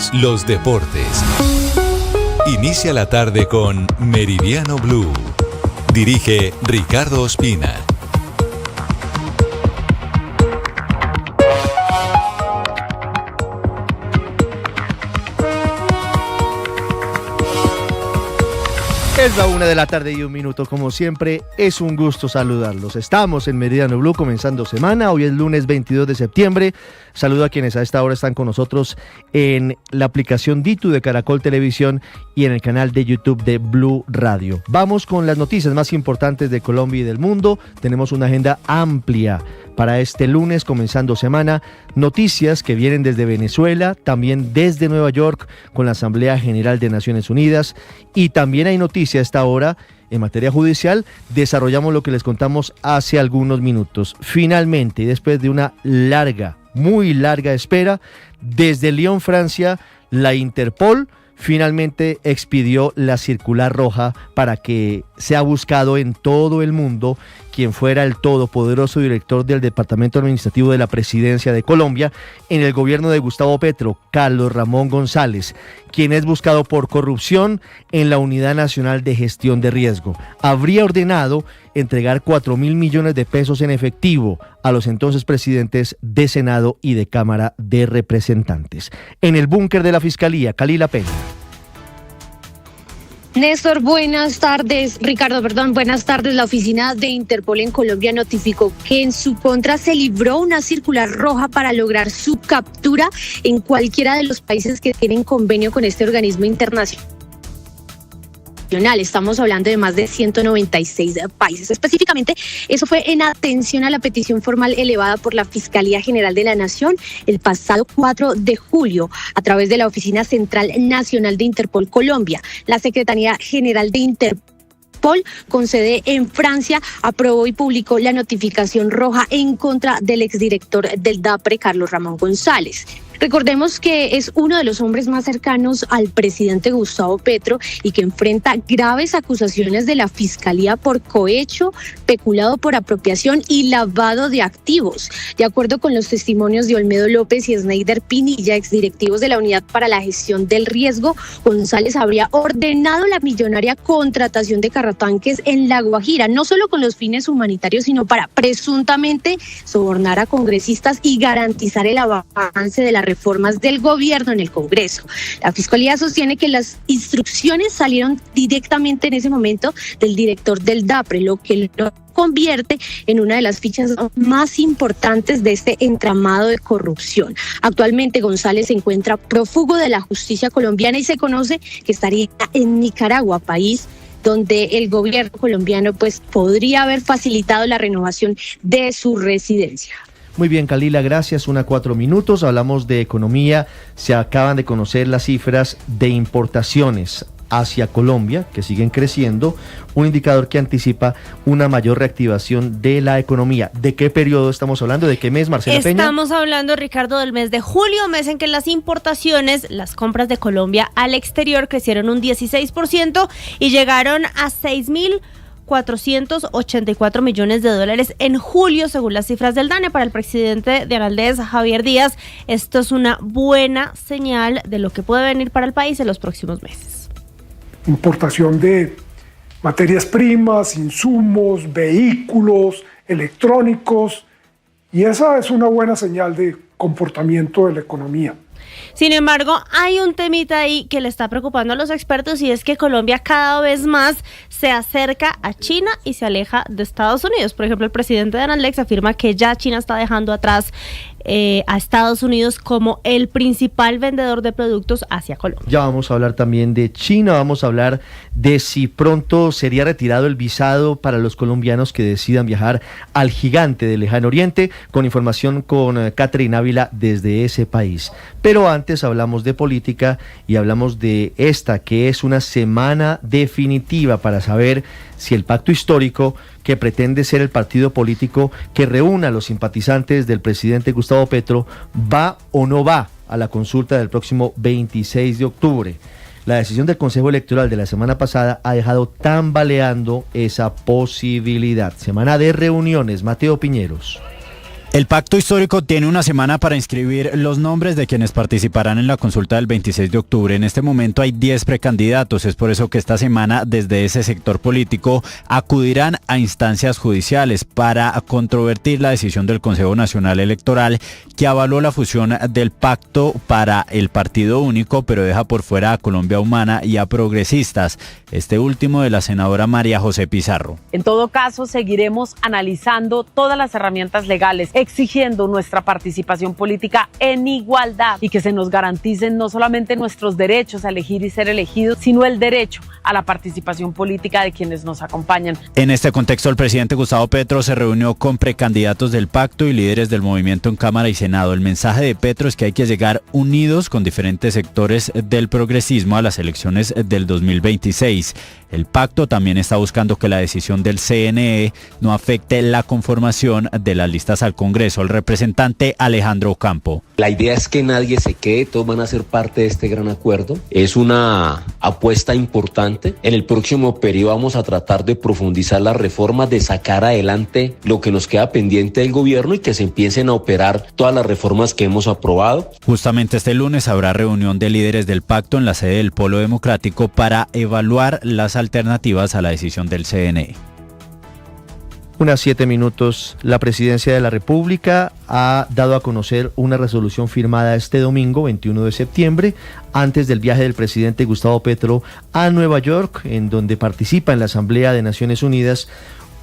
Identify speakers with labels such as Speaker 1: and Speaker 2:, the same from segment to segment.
Speaker 1: todos los deportes. Inicia la tarde con Meridiano Blue. Dirige Ricardo Ospina.
Speaker 2: Es la 1:01 p.m, como siempre, es un gusto saludarlos. Estamos en Meridiano Blue comenzando semana, hoy es lunes 22 de septiembre. Saludo a quienes a esta hora están con nosotros en la aplicación Ditu de Caracol Televisión y en el canal de YouTube de Blue Radio. Vamos con las noticias más importantes de Colombia y del mundo. Tenemos una agenda amplia para este lunes, comenzando semana. Noticias que vienen desde Venezuela, también desde Nueva York con la Asamblea General de Naciones Unidas, y también hay noticia a esta hora en materia judicial. Desarrollamos lo que les contamos hace algunos minutos. Finalmente, y después de una muy larga espera, desde Lyon, Francia, la Interpol finalmente expidió la circular roja para que sea buscado en todo el mundo quien fuera el todopoderoso director del Departamento Administrativo de la Presidencia de Colombia en el gobierno de Gustavo Petro, Carlos Ramón González, quien es buscado por corrupción en la Unidad Nacional de Gestión de Riesgo. Habría ordenado entregar 4.000 millones de pesos en efectivo a los entonces presidentes de Senado y de Cámara de Representantes. En el búnker de la Fiscalía, Kalila Peña.
Speaker 3: Néstor, buenas tardes. Ricardo, buenas tardes. La oficina de Interpol en Colombia notificó que en su contra se libró una circular roja para lograr su captura en cualquiera de los países que tienen convenio con este organismo internacional. Estamos hablando de más de 196 países. Específicamente, eso fue en atención a la petición formal elevada por la Fiscalía General de la Nación el pasado 4 de julio a través de la Oficina Central Nacional de Interpol Colombia. La Secretaría General de Interpol, con sede en Francia, aprobó y publicó la notificación roja en contra del exdirector del DAPRE, Carlos Ramón González. Recordemos que es uno de los hombres más cercanos al presidente Gustavo Petro y que enfrenta graves acusaciones de la Fiscalía por cohecho, peculado por apropiación y lavado de activos. De acuerdo con los testimonios de Olmedo López y Sneider Pinilla, exdirectivos de la Unidad para la Gestión del Riesgo, González habría ordenado la millonaria contratación de carrotanques en La Guajira, no solo con los fines humanitarios, sino para presuntamente sobornar a congresistas y garantizar el avance de la reformas del gobierno en el Congreso. La Fiscalía sostiene que las instrucciones salieron directamente en ese momento del director del DAPRE, lo que lo convierte en una de las fichas más importantes de este entramado de corrupción. Actualmente González se encuentra prófugo de la justicia colombiana y se conoce que estaría en Nicaragua, país donde el gobierno colombiano podría haber facilitado la renovación de su residencia.
Speaker 2: Muy bien, Kalila, gracias. 1:04 p.m. Hablamos de economía. Se acaban de conocer las cifras de importaciones hacia Colombia, que siguen creciendo, un indicador que anticipa una mayor reactivación de la economía. ¿De qué periodo estamos hablando? ¿De qué mes, Marcela Peña?
Speaker 4: Estamos hablando, Ricardo, del mes de julio, mes en que las importaciones, las compras de Colombia al exterior crecieron un 16% y llegaron a 6.484 millones de dólares en julio, según las cifras del DANE. Para el presidente de Analdes, Javier Díaz, esto es una buena señal de lo que puede venir para el país en los próximos meses.
Speaker 5: Importación de materias primas, insumos, vehículos, electrónicos, y esa es una buena señal de comportamiento de la economía.
Speaker 4: Sin embargo, hay un temita ahí que le está preocupando a los expertos, y es que Colombia cada vez más se acerca a China y se aleja de Estados Unidos. Por ejemplo, el presidente de Analdex afirma que ya China está dejando atrás a Estados Unidos como el principal vendedor de productos hacia Colombia.
Speaker 2: Ya vamos a hablar también de China, vamos a hablar de si pronto sería retirado el visado para los colombianos que decidan viajar al gigante del Lejano Oriente, con información con Catherine Ávila desde ese país. Pero antes hablamos de política y hablamos de esta, que es una semana definitiva para saber si el pacto histórico que pretende ser el partido político que reúna a los simpatizantes del presidente Gustavo Petro va o no va a la consulta del próximo 26 de octubre. La decisión del Consejo Electoral de la semana pasada ha dejado tambaleando esa posibilidad. Semana de reuniones. Mateo Piñeros.
Speaker 6: El pacto histórico tiene una semana para inscribir los nombres de quienes participarán en la consulta del 26 de octubre. En este momento hay 10 precandidatos. Es por eso que esta semana desde ese sector político acudirán a instancias judiciales para controvertir la decisión del Consejo Nacional Electoral que avaló la fusión del pacto para el partido único, pero deja por fuera a Colombia Humana y a Progresistas. Este último de la senadora María José Pizarro.
Speaker 7: En todo caso, seguiremos analizando todas las herramientas legales, exigiendo nuestra participación política en igualdad y que se nos garanticen no solamente nuestros derechos a elegir y ser elegidos, sino el derecho a la participación política de quienes nos acompañan.
Speaker 6: En este contexto, el presidente Gustavo Petro se reunió con precandidatos del pacto y líderes del movimiento en Cámara y Senado. El mensaje de Petro es que hay que llegar unidos con diferentes sectores del progresismo a las elecciones del 2026. El pacto también está buscando que la decisión del CNE no afecte la conformación de las listas al Congreso. El representante Alejandro Ocampo.
Speaker 8: La idea es que nadie se quede, todos van a ser parte de este gran acuerdo. Es una apuesta importante. En el próximo periodo vamos a tratar de profundizar las reformas, de sacar adelante lo que nos queda pendiente del gobierno y que se empiecen a operar todas las reformas que hemos aprobado.
Speaker 6: Justamente este lunes habrá reunión de líderes del pacto en la sede del Polo Democrático para evaluar las alternativas a la decisión del CNE.
Speaker 2: Unas 7 minutos, la Presidencia de la República ha dado a conocer una resolución firmada este domingo, 21 de septiembre, antes del viaje del presidente Gustavo Petro a Nueva York, en donde participa en la Asamblea de Naciones Unidas,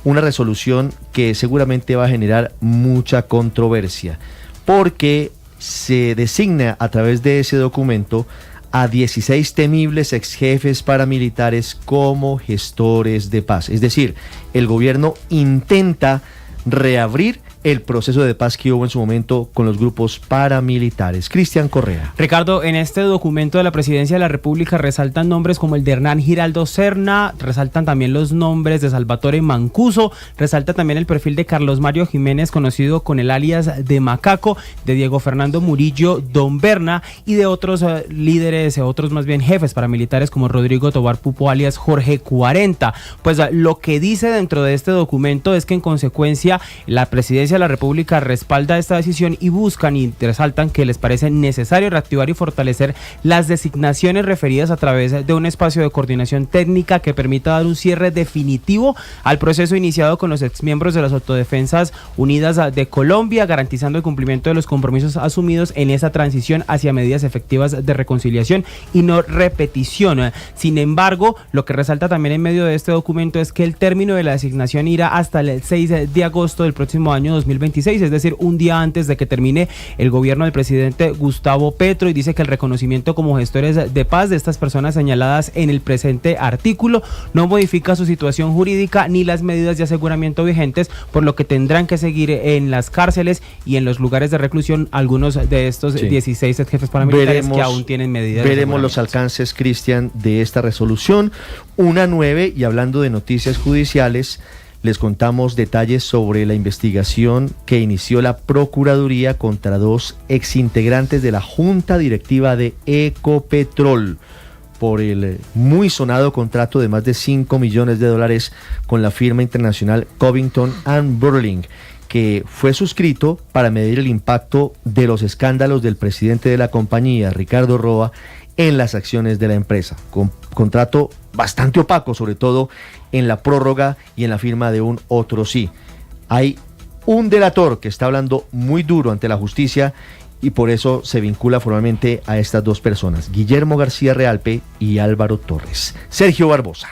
Speaker 2: una resolución que seguramente va a generar mucha controversia, porque se designa a través de ese documento a 16 temibles exjefes paramilitares como gestores de paz. Es decir, el gobierno intenta reabrir el proceso de paz que hubo en su momento con los grupos paramilitares. Cristian Correa.
Speaker 9: Ricardo, en este documento de la Presidencia de la República resaltan nombres como el de Hernán Giraldo Serna, resaltan también los nombres de Salvatore Mancuso, resalta también el perfil de Carlos Mario Jiménez, conocido con el alias de Macaco, de Diego Fernando Murillo Don Berna y de otros líderes, otros más bien jefes paramilitares como Rodrigo Tobar Pupo alias Jorge 40. Pues lo que dice dentro de este documento es que en consecuencia la Presidencia de la República respalda esta decisión y buscan y resaltan que les parece necesario reactivar y fortalecer las designaciones referidas a través de un espacio de coordinación técnica que permita dar un cierre definitivo al proceso iniciado con los exmiembros de las Autodefensas Unidas de Colombia, garantizando el cumplimiento de los compromisos asumidos en esa transición hacia medidas efectivas de reconciliación y no repetición. Sin embargo, lo que resalta también en medio de este documento es que el término de la designación irá hasta el 6 de agosto del próximo año 2026, es decir, un día antes de que termine el gobierno del presidente Gustavo Petro, y dice que el reconocimiento como gestores de paz de estas personas señaladas en el presente artículo no modifica su situación jurídica ni las medidas de aseguramiento vigentes, por lo que tendrán que seguir en las cárceles y en los lugares de reclusión algunos de estos 16 jefes paramilitares que aún tienen medidas.
Speaker 2: Veremos los alcances, Cristian, de esta resolución. 1:09, y hablando de noticias judiciales, les contamos detalles sobre la investigación que inició la Procuraduría contra 2 exintegrantes de la Junta Directiva de Ecopetrol por el muy sonado contrato de más de $5 millones con la firma internacional Covington & Burling, que fue suscrito para medir el impacto de los escándalos del presidente de la compañía, Ricardo Roa, en las acciones de la empresa. Contrato bastante opaco, sobre todo en la prórroga y en la firma de un otro sí. Hay un delator que está hablando muy duro ante la justicia y por eso se vincula formalmente a estas 2 personas, Guillermo García Realpe y Álvaro Torres. Sergio Barbosa.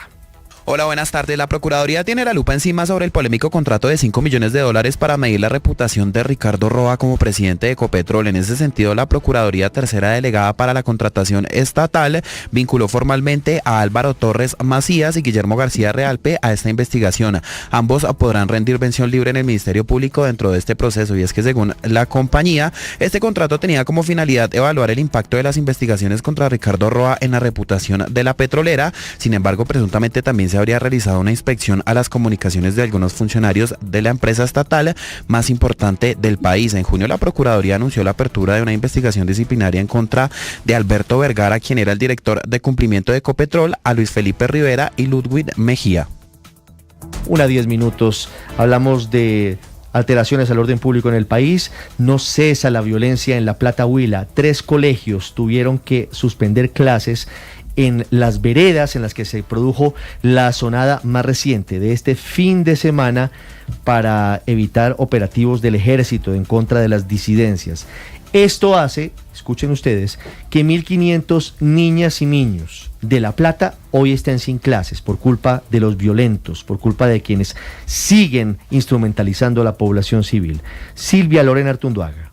Speaker 10: Hola, buenas tardes. La Procuraduría tiene la lupa encima sobre el polémico contrato de $5 millones para medir la reputación de Ricardo Roa como presidente de Ecopetrol. En ese sentido, la Procuraduría Tercera Delegada para la Contratación Estatal vinculó formalmente a Álvaro Torres Macías y Guillermo García Realpe a esta investigación. Ambos podrán rendir vención libre en el Ministerio Público dentro de este proceso, y es que según la compañía, este contrato tenía como finalidad evaluar el impacto de las investigaciones contra Ricardo Roa en la reputación de la petrolera. Sin embargo, presuntamente también se habría realizado una inspección a las comunicaciones de algunos funcionarios de la empresa estatal más importante del país. En junio, la Procuraduría anunció la apertura de una investigación disciplinaria en contra de Alberto Vergara, quien era el director de cumplimiento de Ecopetrol, a Luis Felipe Rivera y Ludwig Mejía.
Speaker 2: 1:10. Hablamos de alteraciones al orden público en el país, no cesa la violencia en La Plata, Huila. 3 colegios tuvieron que suspender clases en las veredas en las que se produjo la asonada más reciente de este fin de semana para evitar operativos del ejército en contra de las disidencias. Esto hace, escuchen ustedes, que 1.500 niñas y niños de La Plata hoy estén sin clases por culpa de los violentos, por culpa de quienes siguen instrumentalizando a la población civil. Silvia Lorena Artunduaga.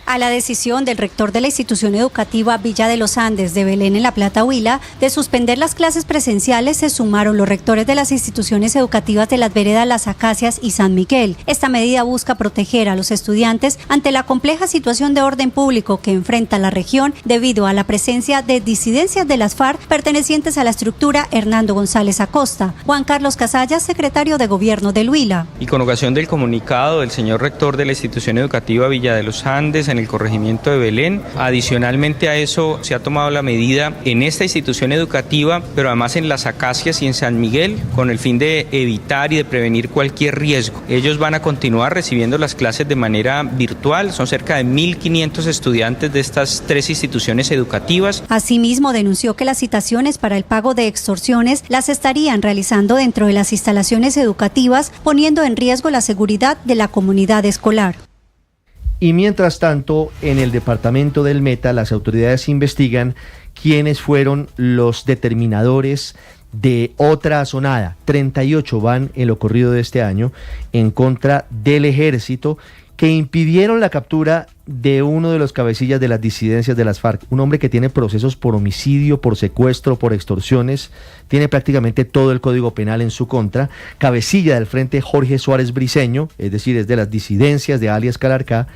Speaker 11: A la decisión del rector de la institución educativa Villa de los Andes de Belén en La Plata, Huila, de suspender las clases presenciales se sumaron los rectores de las instituciones educativas de las veredas Las Acacias y San Miguel. Esta medida busca proteger a los estudiantes ante la compleja situación de orden público que enfrenta la región debido a la presencia de disidencias de las FARC pertenecientes a la estructura Hernando González Acosta. Juan Carlos Casallas, secretario de Gobierno del Huila.
Speaker 12: Y con ocasión del comunicado del señor rector de la institución educativa Villa de los Andes en el corregimiento de Belén. Adicionalmente a eso se ha tomado la medida en esta institución educativa, pero además en Las Acacias y en San Miguel, con el fin de evitar y de prevenir cualquier riesgo. Ellos van a continuar recibiendo las clases de manera virtual, son cerca de 1.500 estudiantes de estas 3 instituciones educativas.
Speaker 11: Asimismo, denunció que las citaciones para el pago de extorsiones las estarían realizando dentro de las instalaciones educativas, poniendo en riesgo la seguridad de la comunidad escolar.
Speaker 2: Y mientras tanto, en el departamento del Meta, las autoridades investigan quiénes fueron los determinadores de otra asonada. 38 van en lo corrido de este año en contra del ejército, que impidieron la captura de uno de los cabecillas de las disidencias de las FARC, un hombre que tiene procesos por homicidio, por secuestro, por extorsiones, tiene prácticamente todo el Código Penal en su contra, cabecilla del Frente Jorge Suárez Briceño, es decir, es de las disidencias de alias Calarcá,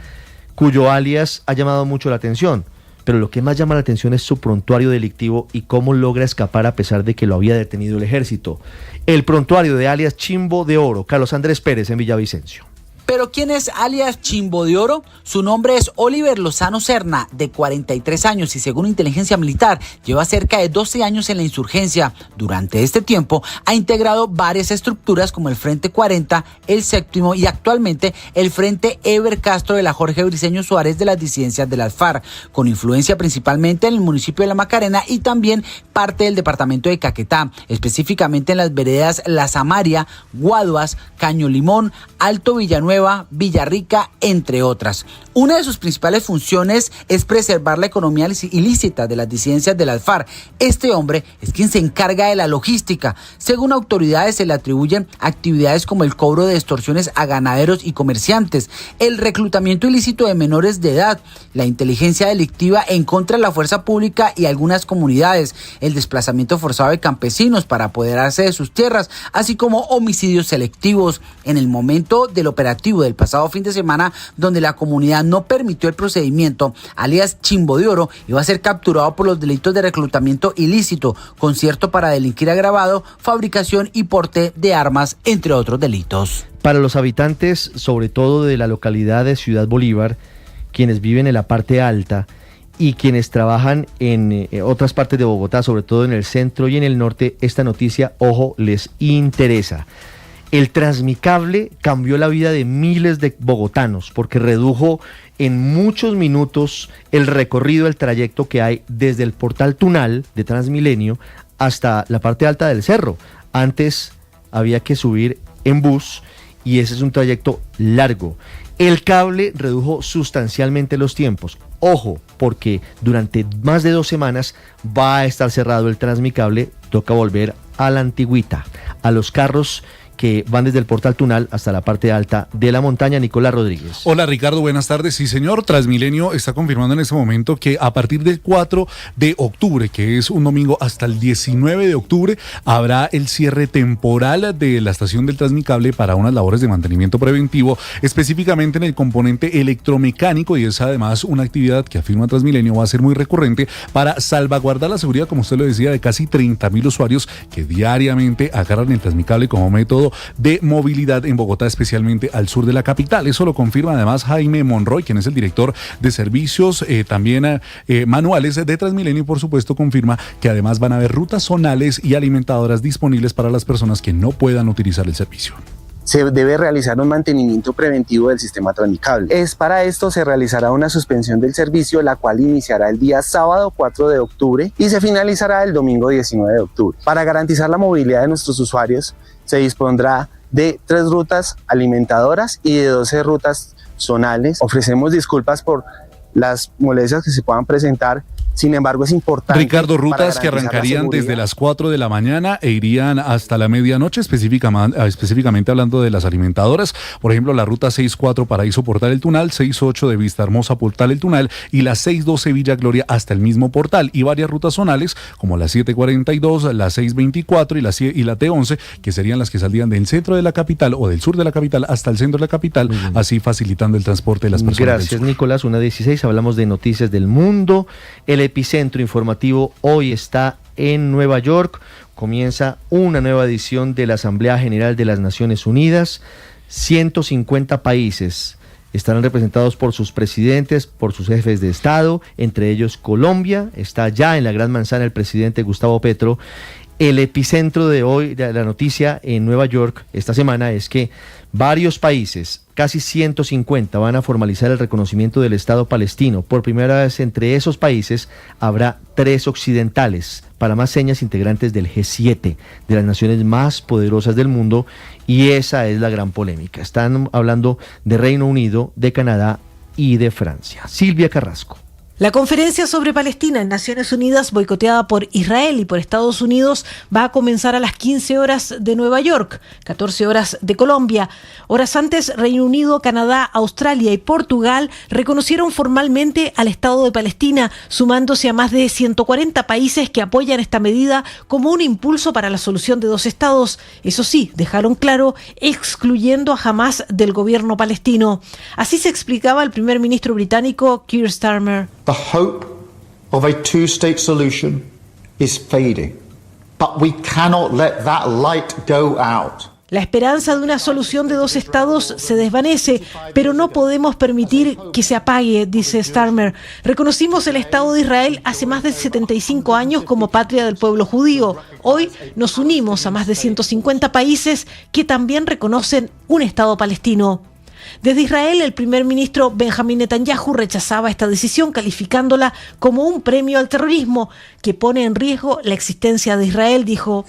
Speaker 2: cuyo alias ha llamado mucho la atención, pero lo que más llama la atención es su prontuario delictivo y cómo logra escapar a pesar de que lo había detenido el ejército. El prontuario de alias Chimbo de Oro, Carlos Andrés Pérez en Villavicencio.
Speaker 13: ¿Pero quién es alias Chimbo de Oro? Su nombre es Oliver Lozano Serna, de 43 años y según inteligencia militar lleva cerca de 12 años en la insurgencia. Durante este tiempo ha integrado varias estructuras como el Frente 40, el Séptimo y actualmente el Frente Eber Castro de la Jorge Briceño Suárez de las disidencias de las FARC, con influencia principalmente en el municipio de La Macarena y también parte del departamento de Caquetá, específicamente en las veredas La Samaria, Guaduas, Caño Limón, Alto Villanueva, Villarrica, entre otras. Una de sus principales funciones es preservar la economía ilícita de las disidencias de las FARC. Este hombre es quien se encarga de la logística. Según autoridades, se le atribuyen actividades como el cobro de extorsiones a ganaderos y comerciantes, el reclutamiento ilícito de menores de edad, la inteligencia delictiva en contra de la fuerza pública y algunas comunidades, el desplazamiento forzado de campesinos para apoderarse de sus tierras, así como homicidios selectivos. En el momento del operativo del pasado fin de semana, donde la comunidad no permitió el procedimiento, alias Chimbo de Oro iba a ser capturado por los delitos de reclutamiento ilícito, concierto para delinquir agravado, fabricación y porte de armas, entre otros delitos.
Speaker 2: Para los habitantes, sobre todo de la localidad de Ciudad Bolívar, quienes viven en la parte alta y quienes trabajan en otras partes de Bogotá, sobre todo en el centro y en el norte, esta noticia, ojo, les interesa. El Transmicable cambió la vida de miles de bogotanos porque redujo en muchos minutos el recorrido, el trayecto que hay desde el portal Tunal de Transmilenio hasta la parte alta del cerro. Antes había que subir en bus y ese es un trayecto largo. El cable redujo sustancialmente los tiempos. Ojo, porque durante más de 2 semanas va a estar cerrado el Transmicable. Toca volver a la antigüita, a los carros que van desde el portal Tunal hasta la parte alta de la montaña. Nicolás Rodríguez.
Speaker 14: Hola Ricardo, buenas tardes. Sí señor, Transmilenio está confirmando en este momento que a partir del 4 de octubre, que es un domingo, hasta el 19 de octubre, habrá el cierre temporal de la estación del Transmicable para unas labores de mantenimiento preventivo, específicamente en el componente electromecánico, y es además una actividad que afirma Transmilenio va a ser muy recurrente para salvaguardar la seguridad, como usted lo decía, de casi 30.000 usuarios que diariamente agarran el Transmicable como método de movilidad en Bogotá, especialmente al sur de la capital. Eso lo confirma además Jaime Monroy, quien es el director de servicios también manuales de Transmilenio, y por supuesto confirma que además van a haber rutas zonales y alimentadoras disponibles para las personas que no puedan utilizar el servicio.
Speaker 15: se debe realizar un mantenimiento preventivo del sistema transmicable. Para esto se realizará una suspensión del servicio, la cual iniciará el día sábado 4 de octubre y se finalizará el domingo 19 de octubre. Para garantizar la movilidad de nuestros usuarios, se dispondrá de 3 rutas alimentadoras y de 12 rutas zonales. Ofrecemos disculpas por las molestias que se puedan presentar. Sin embargo, es importante...
Speaker 14: Ricardo, rutas que arrancarían desde las 4 de la mañana e irían hasta la medianoche, específicamente hablando de las alimentadoras. Por ejemplo, la ruta 64 Paraíso Portal El Tunal, 68 de Vista Hermosa Portal El Tunal y la 612 Villa Gloria hasta el mismo portal. Y varias rutas zonales como la 742, la 624 y la T11, que serían las que saldrían del centro de la capital o del sur de la capital hasta el centro de la capital, así facilitando el transporte de las personas.
Speaker 2: Gracias, Nicolás. 1:16, hablamos de noticias del mundo. El epicentro informativo hoy está en Nueva York. Comienza una nueva edición de la Asamblea General de las Naciones Unidas. 150 países estarán representados por sus presidentes, por sus jefes de Estado, entre ellos Colombia. Está ya en la Gran Manzana el presidente Gustavo Petro. El epicentro de hoy, de la noticia en Nueva York esta semana, es que varios países, casi 150, van a formalizar el reconocimiento del Estado palestino. Por primera vez entre esos países habrá 3 occidentales, para más señas integrantes del G7, de las naciones más poderosas del mundo, y esa es la gran polémica. Están hablando de Reino Unido, de Canadá y de Francia. Silvia Carrasco.
Speaker 16: La conferencia sobre Palestina en Naciones Unidas, boicoteada por Israel y por Estados Unidos, va a comenzar a las 15 horas de Nueva York, 14 horas de Colombia. Horas antes, Reino Unido, Canadá, Australia y Portugal reconocieron formalmente al Estado de Palestina, sumándose a más de 140 países que apoyan esta medida como un impulso para la solución de 2 estados. Eso sí, dejaron claro, excluyendo a Hamás del gobierno palestino. Así se explicaba el primer ministro británico Keir Starmer.
Speaker 17: The hope of a two-state solution is fading, but we cannot let that light go out.
Speaker 16: La esperanza de una solución de 2 estados se desvanece, pero no podemos permitir que se apague, dice Starmer. Reconocimos el Estado de Israel hace más de 75 años como patria del pueblo judío. Hoy nos unimos a más de 150 países que también reconocen un Estado palestino. Desde Israel, el primer ministro Benjamín Netanyahu rechazaba esta decisión, calificándola como un premio al terrorismo que pone en riesgo la existencia de Israel, dijo.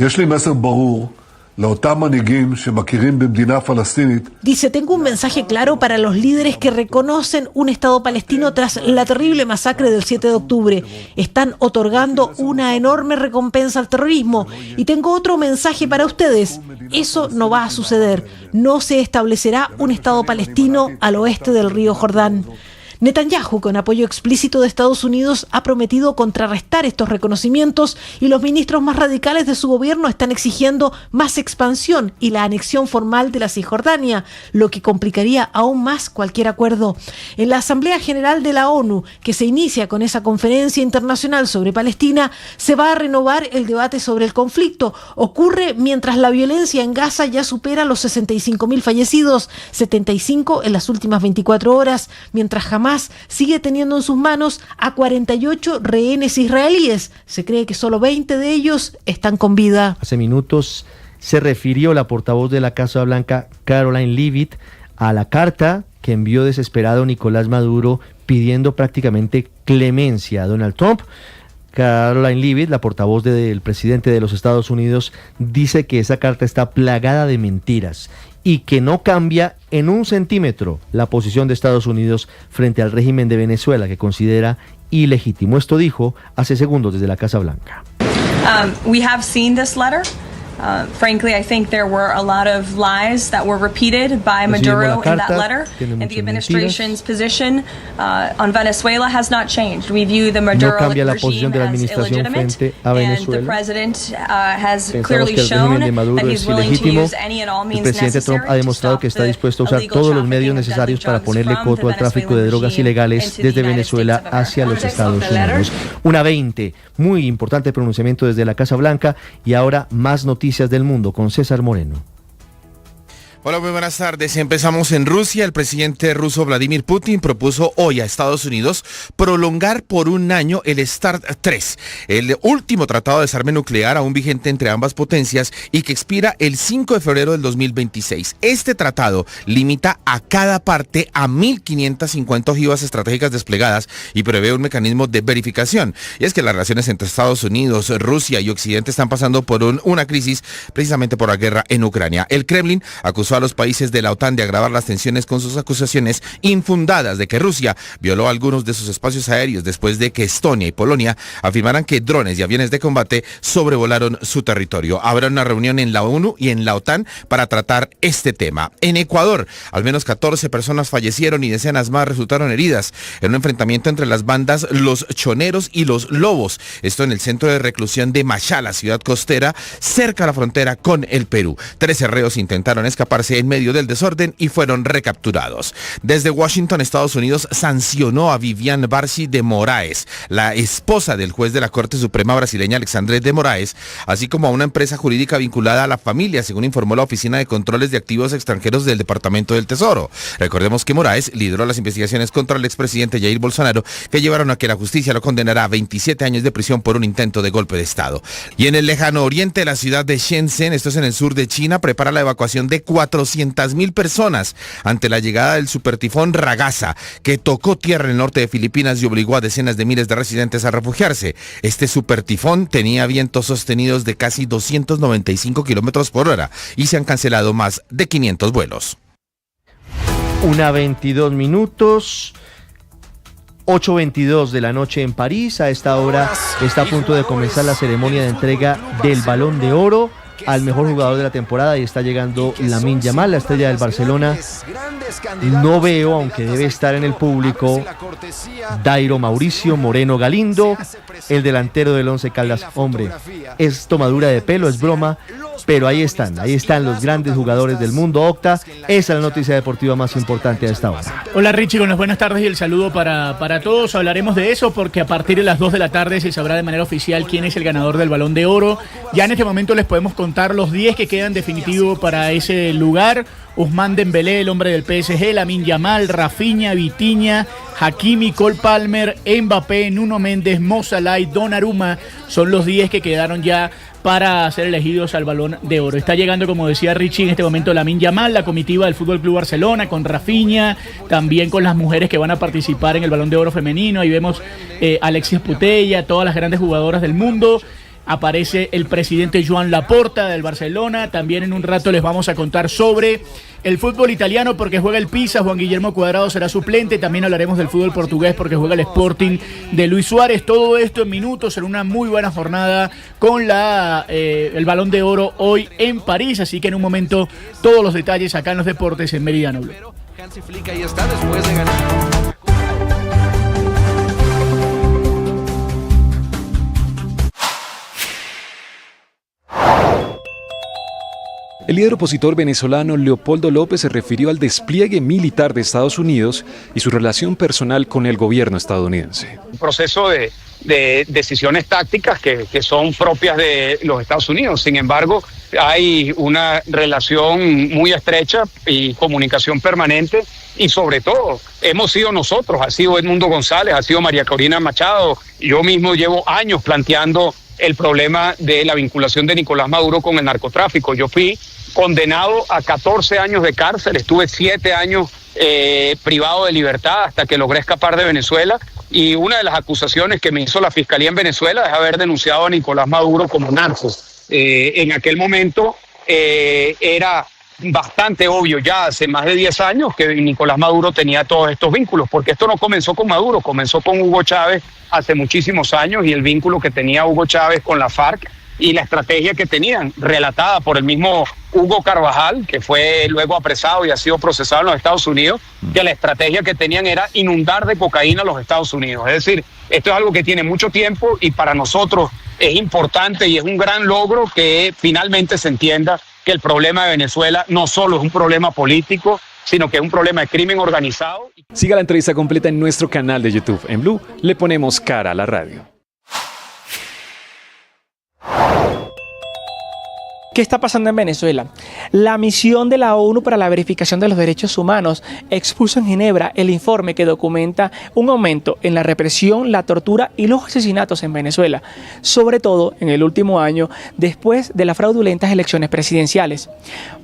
Speaker 16: Dice, tengo un mensaje claro para los líderes que reconocen un Estado palestino tras la terrible masacre del 7 de octubre. Están otorgando una enorme recompensa al terrorismo. Y tengo otro mensaje para ustedes. Eso no va a suceder. No se establecerá un Estado palestino al oeste del río Jordán. Netanyahu, con apoyo explícito de Estados Unidos, ha prometido contrarrestar estos reconocimientos y los ministros más radicales de su gobierno están exigiendo más expansión y la anexión formal de la Cisjordania, lo que complicaría aún más cualquier acuerdo. En la Asamblea General de la ONU, que se inicia con esa conferencia internacional sobre Palestina, se va a renovar el debate sobre el conflicto. Ocurre mientras la violencia en Gaza ya supera los 65.000 fallecidos, 75 en las últimas 24 horas, mientras Hamás sigue teniendo en sus manos a 48 rehenes israelíes. Se cree que solo 20 de ellos están con vida.
Speaker 2: Hace minutos se refirió la portavoz de la Casa Blanca, Caroline Leavitt, a la carta que envió desesperado Nicolás Maduro pidiendo prácticamente clemencia a Donald Trump. Caroline Leavitt, la portavoz del presidente de los Estados Unidos, dice que esa carta está plagada de mentiras y que no cambia en un centímetro la posición de Estados Unidos frente al régimen de Venezuela, que considera ilegítimo. Esto dijo hace segundos desde la Casa Blanca.
Speaker 18: We have seen this letter. Frankly, I think there were a lot of lies that were repeated by Maduro in that letter, and the administration's position on Venezuela has not changed. We view the Maduro regime as illegitimate, and the president has clearly shown that he's willing to use any and all means necessary.
Speaker 2: El presidente Trump ha demostrado que está dispuesto a usar todos los medios necesarios para ponerle coto al tráfico de drogas ilegales desde Venezuela hacia los Estados Unidos. 1:20, muy importante pronunciamiento desde la Casa Blanca, y ahora más noticias del mundo con César Moreno.
Speaker 19: Hola, muy buenas tardes. Empezamos en Rusia. El presidente ruso Vladimir Putin propuso hoy a Estados Unidos prolongar por un año el START 3, el último tratado de desarme nuclear aún vigente entre ambas potencias y que expira el 5 de febrero del 2026. Este tratado limita a cada parte a 1.550 ojivas estratégicas desplegadas y prevé un mecanismo de verificación. Y es que las relaciones entre Estados Unidos, Rusia y Occidente están pasando por una crisis precisamente por la guerra en Ucrania. El Kremlin acusó a los países de la OTAN de agravar las tensiones con sus acusaciones infundadas de que Rusia violó algunos de sus espacios aéreos después de que Estonia y Polonia afirmaran que drones y aviones de combate sobrevolaron su territorio. Habrá una reunión en la ONU y en la OTAN para tratar este tema. En Ecuador, al menos 14 personas fallecieron y decenas más resultaron heridas en un enfrentamiento entre las bandas Los Choneros y Los Lobos. Esto en el centro de reclusión de Machala, ciudad costera, cerca de la frontera con el Perú. 13 reos intentaron escaparse en medio del desorden y fueron recapturados. Desde Washington, Estados Unidos sancionó a Viviane Barsi de Moraes, la esposa del juez de la Corte Suprema brasileña Alexandre de Moraes, así como a una empresa jurídica vinculada a la familia, según informó la Oficina de Controles de Activos Extranjeros del Departamento del Tesoro. Recordemos que Moraes lideró las investigaciones contra el expresidente Jair Bolsonaro, que llevaron a que la justicia lo condenara a 27 años de prisión por un intento de golpe de Estado. Y en el lejano oriente, la ciudad de Shenzhen, esto es en el sur de China, prepara la evacuación de 400.000 personas ante la llegada del supertifón Ragasa, que tocó tierra en el norte de Filipinas y obligó a decenas de miles de residentes a refugiarse. Este supertifón tenía vientos sostenidos de casi 295 kilómetros por hora y se han cancelado más de 500 vuelos.
Speaker 2: 1:22. 8:22 de la noche en París. A esta hora está a punto de comenzar la ceremonia de entrega del Balón de Oro al mejor jugador de la temporada y está llegando Lamine Yamal, la estrella del Barcelona. No veo, aunque debe estar en el público, Dairo Mauricio Moreno Galindo, el delantero del Once Caldas. Hombre, es tomadura de pelo, es broma, pero ahí están los grandes jugadores del mundo. Octa, esa es la noticia deportiva más importante a esta hora.
Speaker 20: Hola Richie, con las buenas tardes y el saludo para todos. Hablaremos de eso porque a partir de las 2 de la tarde se sabrá de manera oficial quién es el ganador del Balón de Oro. Ya en este momento les podemos contar los 10 que quedan definitivos para ese lugar. Ousmane Dembélé, el hombre del PSG, Lamine Yamal, Rafinha, Vitinha, Hakimi, Cole Palmer, Mbappé, Nuno Méndez, Mo Salah y Donnarumma son los 10 que quedaron ya para ser elegidos al Balón de Oro. Está llegando, como decía Richie, en este momento Lamine Yamal, la comitiva del FC Barcelona, con Rafinha, también con las mujeres que van a participar en el Balón de Oro femenino. Ahí vemos Alexis Putellas, todas las grandes jugadoras del mundo. Aparece el presidente Joan Laporta del Barcelona. También en un rato les vamos a contar sobre el fútbol italiano porque juega el Pisa. Juan Guillermo Cuadrado será suplente. También hablaremos del fútbol portugués porque juega el Sporting de Luis Suárez. Todo esto en minutos en una muy buena jornada con el Balón de Oro hoy en París. Así que en un momento todos los detalles acá en los deportes en Meridiano Blue.
Speaker 21: Hansi Flick ahí está después de ganar.
Speaker 22: El líder opositor venezolano Leopoldo López se refirió al despliegue militar de Estados Unidos y su relación personal con el gobierno estadounidense.
Speaker 23: Un proceso de decisiones tácticas que son propias de los Estados Unidos. Sin embargo, hay una relación muy estrecha y comunicación permanente y sobre todo hemos sido nosotros, ha sido Edmundo González, ha sido María Corina Machado. Yo mismo llevo años planteando el problema de la vinculación de Nicolás Maduro con el narcotráfico. Yo fui condenado a 14 años de cárcel, estuve 7 años privado de libertad hasta que logré escapar de Venezuela y una de las acusaciones que me hizo la Fiscalía en Venezuela es haber denunciado a Nicolás Maduro como narco. En aquel momento era bastante obvio ya hace más de 10 años que Nicolás Maduro tenía todos estos vínculos, porque esto no comenzó con Maduro, comenzó con Hugo Chávez hace muchísimos años y el vínculo que tenía Hugo Chávez con la FARC y la estrategia que tenían, relatada por el mismo Hugo Carvajal, que fue luego apresado y ha sido procesado en los Estados Unidos, que la estrategia que tenían era inundar de cocaína a los Estados Unidos. Es decir, esto es algo que tiene mucho tiempo y para nosotros es importante y es un gran logro que finalmente se entienda que el problema de Venezuela no solo es un problema político, sino que es un problema de crimen organizado.
Speaker 22: Siga la entrevista completa en nuestro canal de YouTube. En Blue le ponemos cara a la radio.
Speaker 1: ¿Qué está pasando en Venezuela? La misión de la ONU para la verificación de los derechos humanos expuso en Ginebra el informe que documenta un aumento en la represión, la tortura y los asesinatos en Venezuela, sobre todo en el último año después de las fraudulentas elecciones presidenciales.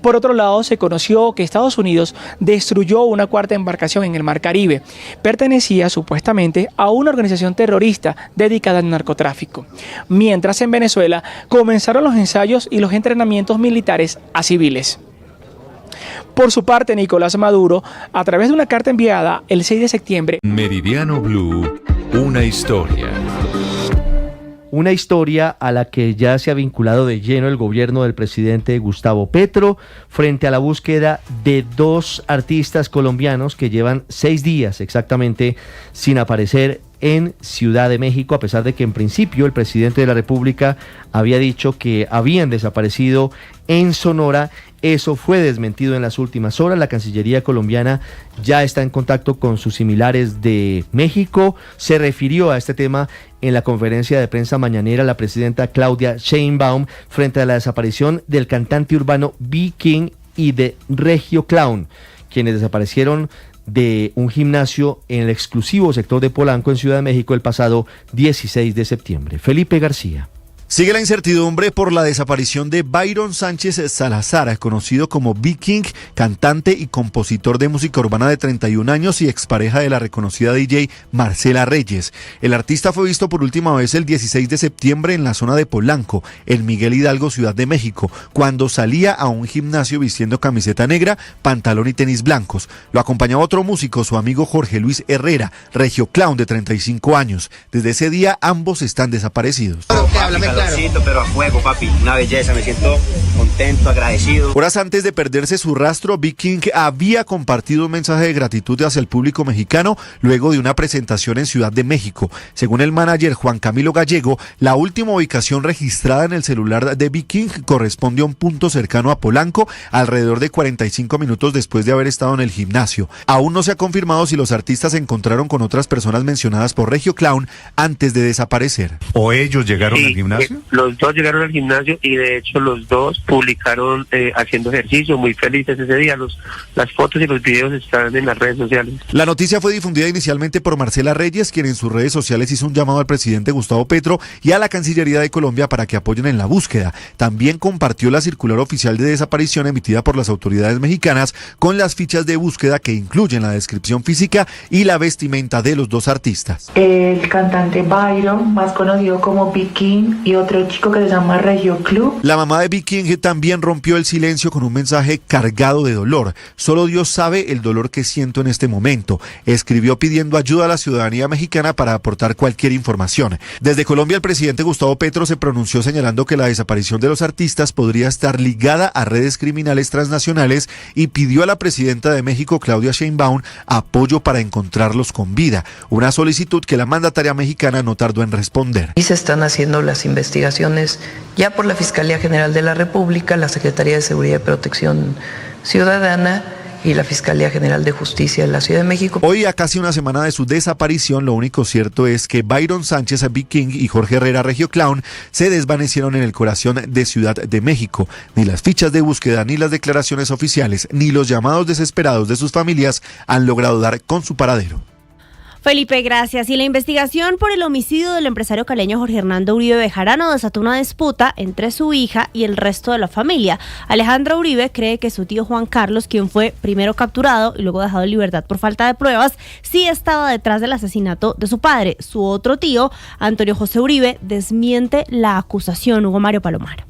Speaker 1: Por otro lado, se conoció que Estados Unidos destruyó una cuarta embarcación en el Mar Caribe. Pertenecía supuestamente a una organización terrorista dedicada al narcotráfico. Mientras en Venezuela comenzaron los ensayos y los entrenamientos militares a civiles. Por su parte, Nicolás Maduro, a través de una carta enviada el 6 de septiembre.
Speaker 3: Meridiano Blue, una historia.
Speaker 2: Una historia a la que ya se ha vinculado de lleno el gobierno del presidente Gustavo Petro frente a la búsqueda de 2 artistas colombianos que llevan 6 días exactamente sin aparecer en Ciudad de México, a pesar de que en principio el presidente de la República había dicho que habían desaparecido en Sonora. Eso fue desmentido en las últimas horas. La Cancillería colombiana ya está en contacto con sus similares de México. Se refirió a este tema en la conferencia de prensa mañanera la presidenta Claudia Sheinbaum frente a la desaparición del cantante urbano B-King y de Regio Clown, quienes desaparecieron de un gimnasio en el exclusivo sector de Polanco en Ciudad de México el pasado 16 de septiembre. Felipe García.
Speaker 5: Sigue la incertidumbre por la desaparición de Byron Sánchez Salazar, conocido como B-King, cantante y compositor de música urbana de 31 años y expareja de la reconocida DJ Marcela Reyes. El artista fue visto por última vez el 16 de septiembre en la zona de Polanco, en Miguel Hidalgo, Ciudad de México, cuando salía a un gimnasio vistiendo camiseta negra, pantalón y tenis blancos. Lo acompañaba otro músico, su amigo Jorge Luis Herrera, Regio Clown de 35 años. Desde ese día ambos están desaparecidos.
Speaker 24: Pero a fuego, papi, una belleza, me siento contento, agradecido.
Speaker 5: Horas antes de perderse su rastro, B-King había compartido un mensaje de gratitud hacia el público mexicano luego de una presentación en Ciudad de México. Según el manager Juan Camilo Gallego, la última ubicación registrada en el celular de B-King corresponde a un punto cercano a Polanco, alrededor de 45 minutos después de haber estado en el gimnasio. Aún no se ha confirmado si los artistas se encontraron con otras personas mencionadas por Regio Clown antes de desaparecer.
Speaker 3: ¿O ellos llegaron al gimnasio?
Speaker 24: Los dos llegaron al gimnasio y de hecho los dos publicaron haciendo ejercicio, muy felices ese día. Las fotos y los videos están en las redes sociales.
Speaker 5: La noticia fue difundida inicialmente por Marcela Reyes, quien en sus redes sociales hizo un llamado al presidente Gustavo Petro y a la Cancillería de Colombia para que apoyen en la búsqueda. También compartió la circular oficial de desaparición emitida por las autoridades mexicanas con las fichas de búsqueda que incluyen la descripción física y la vestimenta de los 2 artistas.
Speaker 25: El cantante Byron, más conocido como B-King, y otro chico que se llama Regio Club.
Speaker 5: La mamá de B-King también rompió el silencio con un mensaje cargado de dolor. Solo Dios sabe el dolor que siento en este momento. Escribió pidiendo ayuda a la ciudadanía mexicana para aportar cualquier información. Desde Colombia, el presidente Gustavo Petro se pronunció señalando que la desaparición de los artistas podría estar ligada a redes criminales transnacionales y pidió a la presidenta de México, Claudia Sheinbaum, apoyo para encontrarlos con vida. Una solicitud que la mandataria mexicana no tardó en responder.
Speaker 26: Y se están haciendo las investigaciones ya por la Fiscalía General de la República, la Secretaría de Seguridad y Protección Ciudadana y la Fiscalía General de Justicia de la Ciudad de México.
Speaker 5: Hoy, a casi una semana de su desaparición, lo único cierto es que Byron Sánchez B-King y Jorge Herrera Regio Clown se desvanecieron en el corazón de Ciudad de México. Ni las fichas de búsqueda, ni las declaraciones oficiales, ni los llamados desesperados de sus familias han logrado dar con su paradero.
Speaker 4: Felipe, gracias. Y la investigación por el homicidio del empresario caleño Jorge Hernando Uribe Bejarano desató una disputa entre su hija y el resto de la familia. Alejandra Uribe cree que su tío Juan Carlos, quien fue primero capturado y luego dejado en libertad por falta de pruebas, sí estaba detrás del asesinato de su padre. Su otro tío, Antonio José Uribe, desmiente la acusación. Hugo Mario Palomar.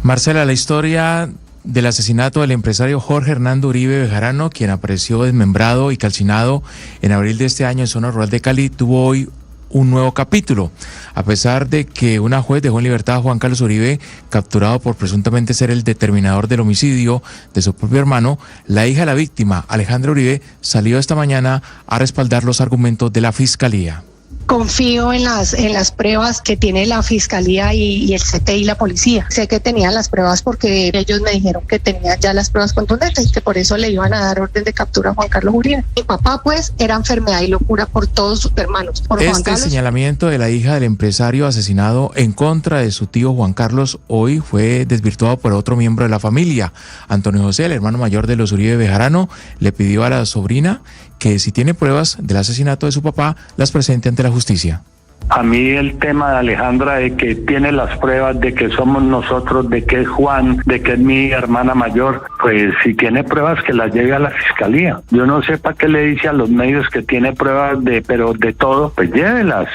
Speaker 27: Marcela, la historia del asesinato del empresario Jorge Hernando Uribe Bejarano, quien apareció desmembrado y calcinado en abril de este año en zona rural de Cali, tuvo hoy un nuevo capítulo. A pesar de que una juez dejó en libertad a Juan Carlos Uribe, capturado por presuntamente ser el determinador del homicidio de su propio hermano, la hija de la víctima, Alejandra Uribe, salió esta mañana a respaldar los argumentos de la Fiscalía.
Speaker 6: confío en las pruebas que tiene la Fiscalía y el CTI y la policía. Sé que tenían las pruebas porque ellos me dijeron que tenían ya las pruebas contundentes y que por eso le iban a dar orden de captura a Juan Carlos Uribe. Mi papá pues era enfermedad y locura por todos sus hermanos. Por Juan Carlos.
Speaker 27: Señalamiento de la hija del empresario asesinado en contra de su tío Juan Carlos hoy fue desvirtuado por otro miembro de la familia. Antonio José, el hermano mayor de los Uribe Bejarano, le pidió a la sobrina que si tiene pruebas del asesinato de su papá, las presente ante la justicia.
Speaker 7: A mí el tema de Alejandra, de que tiene las pruebas de que somos nosotros, de que es Juan, de que es mi hermana mayor, pues si tiene pruebas que las lleve a la fiscalía. Yo no sé para qué le dice a los medios que tiene pruebas pero de todo, pues llévelas.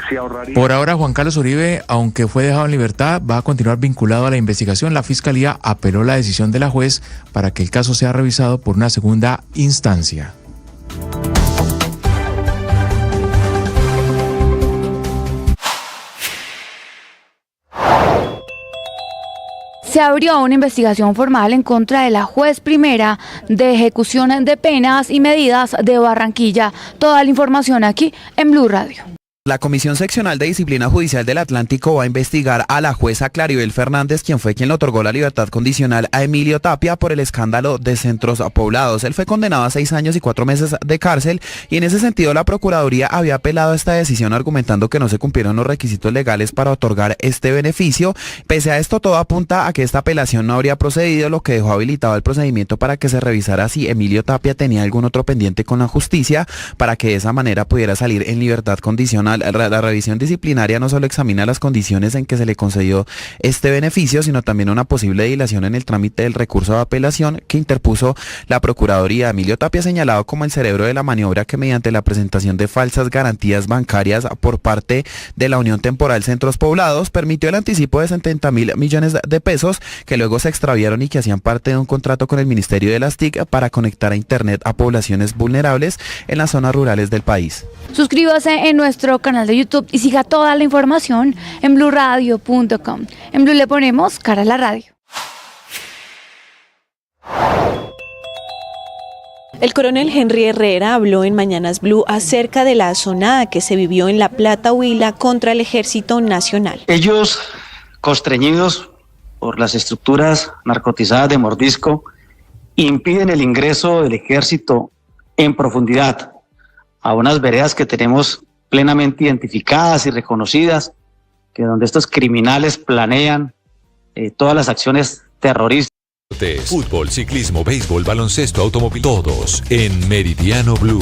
Speaker 7: Si ahorraría.
Speaker 27: Por ahora, Juan Carlos Uribe, aunque fue dejado en libertad, va a continuar vinculado a la investigación. La fiscalía apeló la decisión de la juez para que el caso sea revisado por una segunda instancia.
Speaker 8: Se abrió una investigación formal en contra de la juez primera de ejecución de penas y medidas de Barranquilla. Toda la información aquí en Blue Radio.
Speaker 9: La Comisión Seccional de Disciplina Judicial del Atlántico va a investigar a la jueza Claribel Fernández, quien fue quien le otorgó la libertad condicional a Emilio Tapia por el escándalo de centros poblados. Él fue condenado a 6 años y 4 meses de cárcel y en ese sentido la Procuraduría había apelado a esta decisión argumentando que no se cumplieron los requisitos legales para otorgar este beneficio. Pese a esto, todo apunta a que esta apelación no habría procedido, lo que dejó habilitado el procedimiento para que se revisara si Emilio Tapia tenía algún otro pendiente con la justicia para que de esa manera pudiera salir en libertad condicional. La revisión disciplinaria no solo examina las condiciones en que se le concedió este beneficio, sino también una posible dilación en el trámite del recurso de apelación que interpuso la Procuraduría. Emilio Tapia, señalado como el cerebro de la maniobra que mediante la presentación de falsas garantías bancarias por parte de la Unión Temporal Centros Poblados, permitió el anticipo de 70.000 millones de pesos que luego se extraviaron y que hacían parte de un contrato con el Ministerio de las TIC para conectar a Internet a poblaciones vulnerables en las zonas rurales del país.
Speaker 8: Suscríbase en nuestro canal de YouTube y siga toda la información en bluradio.com. En Blue le ponemos cara a la radio.
Speaker 10: El coronel Henry Herrera habló en Mañanas Blue acerca de la asonada que se vivió en La Plata, Huila, contra el Ejército Nacional.
Speaker 11: Ellos, constreñidos por las estructuras narcotizadas de Mordisco, impiden el ingreso del ejército en profundidad a unas veredas que tenemos plenamente identificadas y reconocidas, que donde estos criminales planean todas las acciones terroristas.
Speaker 3: Fútbol, ciclismo, béisbol, baloncesto, automóvil, todos en Meridiano Blue.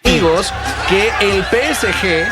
Speaker 20: Amigos, que el PSG...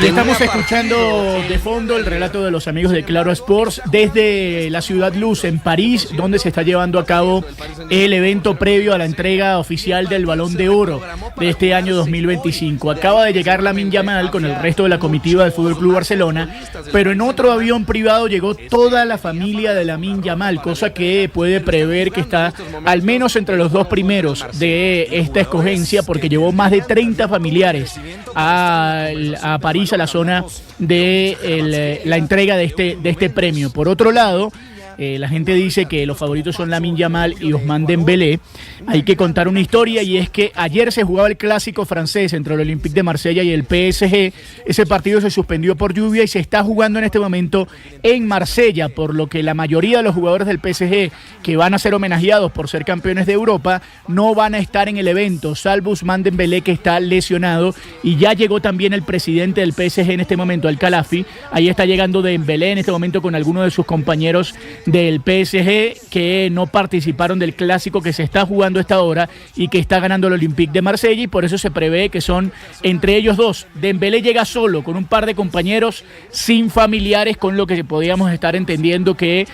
Speaker 20: Y estamos escuchando de fondo el relato de los amigos de Claro Sports desde la Ciudad Luz en París, donde se está llevando a cabo el evento previo a la entrega oficial del Balón de Oro de este año 2025. Acaba de llegar Lamine Yamal con el resto de la comitiva del FC Barcelona, pero en otro avión privado llegó toda la familia de Lamine Yamal, cosa que puede prever que está al menos entre los 2 primeros de esta escogencia, porque llevó más de 30 familiares a París, a la zona de la entrega de este premio. Por otro lado, la gente dice que los favoritos son Lamine Yamal y Ousmane Dembélé. Hay que contar una historia, y es que ayer se jugaba el clásico francés entre el Olympique de Marsella y el PSG. Ese partido se suspendió por lluvia y se está jugando en este momento en Marsella, por lo que la mayoría de los jugadores del PSG que van a ser homenajeados por ser campeones de Europa no van a estar en el evento, salvo Ousmane Dembélé, que está lesionado, y ya llegó también el presidente del PSG en este momento, Al-Khelafi. Ahí está llegando Dembélé en este momento con algunos de sus compañeros del PSG que no participaron del clásico que se está jugando a esta hora y que está ganando el Olympique de Marsella, y por eso se prevé que son entre ellos dos. Dembélé llega solo con un par de compañeros sin familiares, con lo que podríamos estar entendiendo que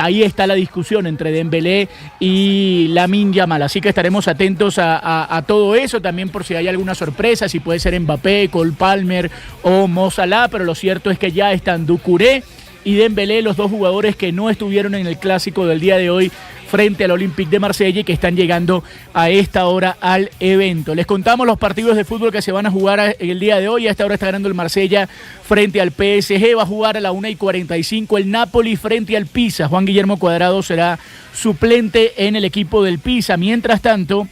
Speaker 20: ahí está la discusión entre Dembélé y Lamine Yamal. Así que estaremos atentos a todo eso, también por si hay alguna sorpresa, si puede ser Mbappé, Cole Palmer o Mo Salah, pero lo cierto es que ya están Doucouré y Dembélé, los dos jugadores que no estuvieron en el clásico del día de hoy frente al Olympique de Marsella y que están llegando a esta hora al evento. Les contamos los partidos de fútbol que se van a jugar el día de hoy. A esta hora está ganando el Marsella frente al PSG. Va a jugar a la 1:45 el Napoli frente al Pisa. Juan Guillermo Cuadrado será suplente en el equipo del Pisa. Mientras tanto,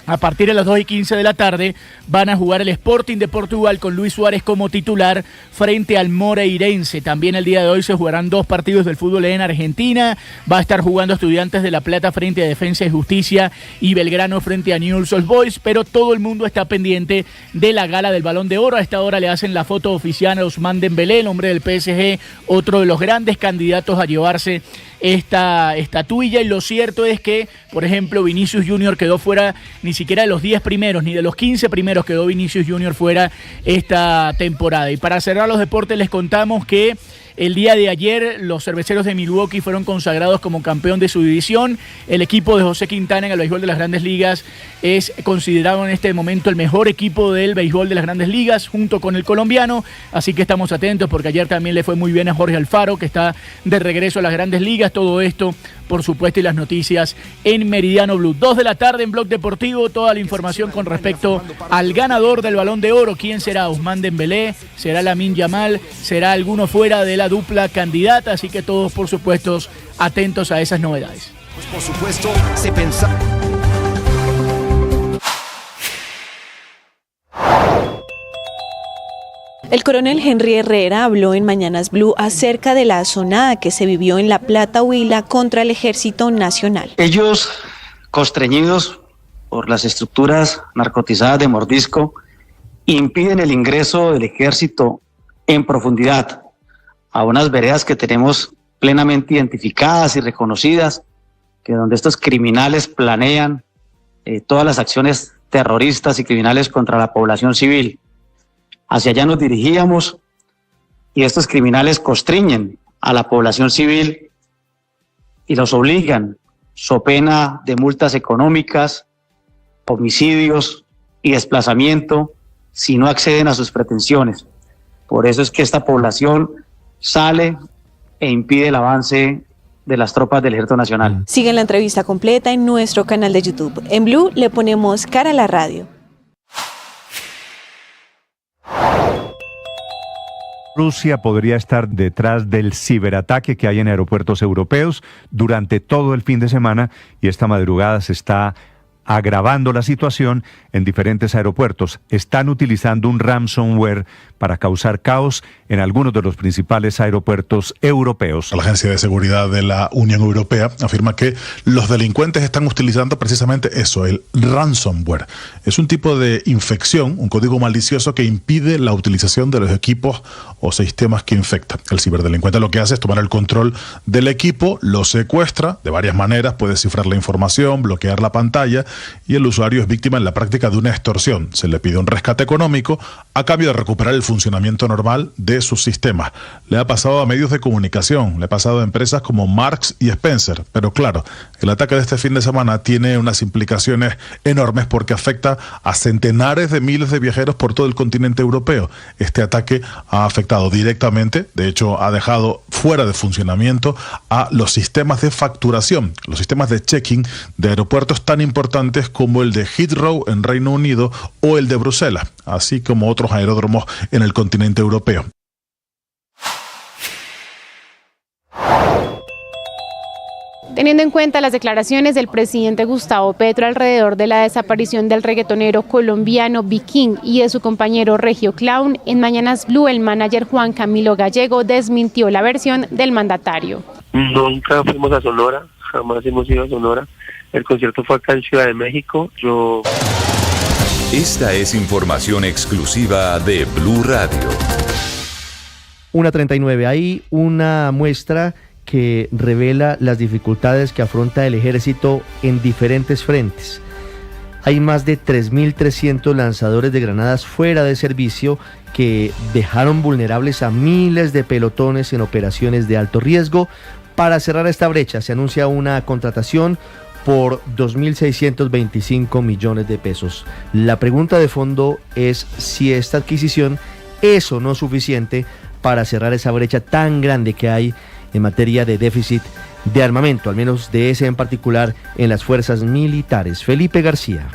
Speaker 20: A partir de las 2:15 de la tarde van a jugar el Sporting de Portugal con Luis Suárez como titular frente al Moreirense. También el día de hoy se jugarán 2 partidos del fútbol en Argentina. Va a estar jugando Estudiantes de La Plata frente a Defensa y Justicia y Belgrano frente a Newell's Old Boys, pero todo el mundo está pendiente de la gala del Balón de Oro. A esta hora le hacen la foto oficial a Ousmane Dembélé, el hombre del PSG, otro de los grandes candidatos a llevarse esta estatuilla, y lo cierto es que, por ejemplo, Vinicius Junior quedó fuera, ni siquiera de los 10 primeros, ni de los 15 primeros quedó Vinicius Junior fuera esta temporada. Y para cerrar los deportes les contamos que el día de ayer los cerveceros de Milwaukee fueron consagrados como campeón de su división. El equipo de José Quintana en el béisbol de las Grandes Ligas es considerado en este momento el mejor equipo del béisbol de las Grandes Ligas junto con el colombiano, así que estamos atentos porque ayer también le fue muy bien a Jorge Alfaro, que está de regreso a las Grandes Ligas. Todo esto, por supuesto, y las noticias en Meridiano Blue. 2 de la tarde en Blog Deportivo, toda la información con respecto al ganador del Balón de Oro. ¿Quién será? Ousmane Dembélé, será Lamine Yamal, será alguno fuera de la dupla candidata, así que todos, por supuesto, atentos a esas novedades.
Speaker 21: Pues por supuesto, se pensaba.
Speaker 10: El coronel Henry Herrera habló en Mañanas Blue acerca de la asonada que se vivió en La Plata, Huila, contra el Ejército Nacional.
Speaker 11: Ellos, constreñidos por las estructuras narcotizadas de mordisco, impiden el ingreso del ejército en profundidad a unas veredas que tenemos plenamente identificadas y reconocidas, que donde estos criminales planean todas las acciones terroristas y criminales contra la población civil. Hacia allá nos dirigíamos y estos criminales constriñen a la población civil y los obligan, so pena de multas económicas, homicidios y desplazamiento, si no acceden a sus pretensiones. Por eso es que esta población sale e impide el avance de las tropas del Ejército Nacional.
Speaker 10: Sigue la entrevista completa en nuestro canal de YouTube. En Blue le ponemos cara a la radio.
Speaker 12: Rusia podría estar detrás del ciberataque que hay en aeropuertos europeos durante todo el fin de semana, y esta madrugada se está agravando la situación en diferentes aeropuertos. Están utilizando un ransomware para causar caos en algunos de los principales aeropuertos europeos.
Speaker 13: La Agencia de Seguridad de la Unión Europea afirma que los delincuentes están utilizando precisamente eso, el ransomware. Es un tipo de infección, un código malicioso que impide la utilización de los equipos o sistemas que infectan. El ciberdelincuente lo que hace es tomar el control del equipo, lo secuestra de varias maneras, puede cifrar la información, bloquear la pantalla, y el usuario es víctima en la práctica de una extorsión. Se le pide un rescate económico a cambio de recuperar el funcionamiento normal de sus sistemas. Le ha pasado a medios de comunicación, le ha pasado a empresas como Marks y Spencer, pero claro, el ataque de este fin de semana tiene unas implicaciones enormes porque afecta a centenares de miles de viajeros por todo el continente europeo. Este ataque ha afectado directamente, de hecho ha dejado fuera de funcionamiento a los sistemas de facturación, los sistemas de check-in de aeropuertos tan importantes como el de Heathrow en Reino Unido o el de Bruselas, así como otros aeródromos en el continente europeo.
Speaker 14: Teniendo en cuenta las declaraciones del presidente Gustavo Petro alrededor de la desaparición del reggaetonero colombiano B-King y de su compañero Regio Clown, en Mañanas Blue el manager Juan Camilo Gallego desmintió la versión del mandatario.
Speaker 24: Nunca fuimos a Sonora, jamás hemos ido a Sonora. El concierto fue acá en Ciudad de México.
Speaker 3: Esta es información exclusiva de Blue Radio.
Speaker 2: 1:39. Hay una muestra que revela las dificultades que afronta el ejército en diferentes frentes. Hay más de 3.300 lanzadores de granadas fuera de servicio que dejaron vulnerables a miles de pelotones en operaciones de alto riesgo. Para cerrar esta brecha se anuncia una contratación por 2.625 millones de pesos. La pregunta de fondo es si esta adquisición es o no suficiente para cerrar esa brecha tan grande que hay en materia de déficit de armamento, al menos de ese en particular en las fuerzas militares. Felipe García.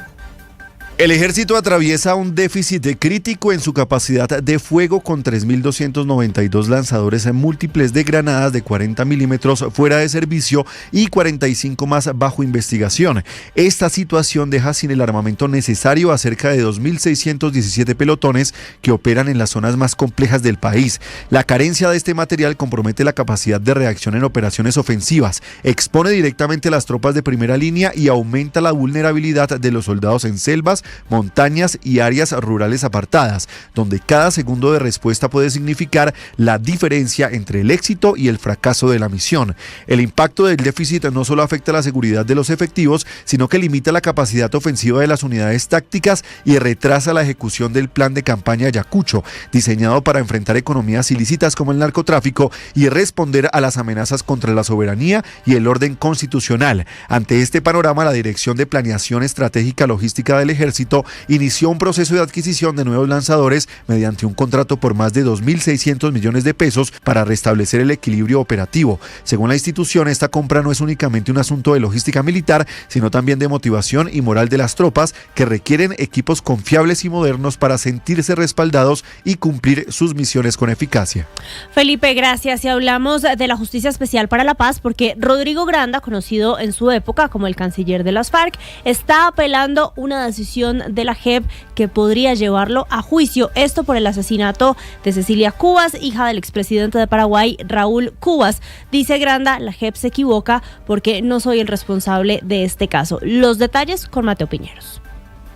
Speaker 5: El ejército atraviesa un déficit crítico en su capacidad de fuego con 3.292 lanzadores múltiples de granadas de 40 milímetros fuera de servicio y 45 más bajo investigación. Esta situación deja sin el armamento necesario a cerca de 2.617 pelotones que operan en las zonas más complejas del país. La carencia de este material compromete la capacidad de reacción en operaciones ofensivas, expone directamente a las tropas de primera línea y aumenta la vulnerabilidad de los soldados en selvas, montañas y áreas rurales apartadas, donde cada segundo de respuesta puede significar la diferencia entre el éxito y el fracaso de la misión. El impacto del déficit no solo afecta la seguridad de los efectivos, sino que limita la capacidad ofensiva de las unidades tácticas y retrasa la ejecución del plan de campaña Ayacucho, diseñado para enfrentar economías ilícitas como el narcotráfico y responder a las amenazas contra la soberanía y el orden constitucional. Ante este panorama, la Dirección de Planeación Estratégica Logística del Ejército inició un proceso de adquisición de nuevos lanzadores mediante un contrato por más de 2.600 millones de pesos para restablecer el equilibrio operativo. Según la institución, esta compra no es únicamente un asunto de logística militar, sino también de motivación y moral de las tropas, que requieren equipos confiables y modernos para sentirse respaldados y cumplir sus misiones con eficacia.
Speaker 4: Felipe, gracias. Y hablamos de la Justicia Especial para la Paz, porque Rodrigo Granda, conocido en su época como el canciller de las FARC, está apelando una decisión de la JEP que podría llevarlo a juicio. Esto por el asesinato de Cecilia Cubas, hija del expresidente de Paraguay, Raúl Cubas. Dice Granda, la JEP se equivoca porque no soy el responsable de este caso. Los detalles con Mateo Piñeros.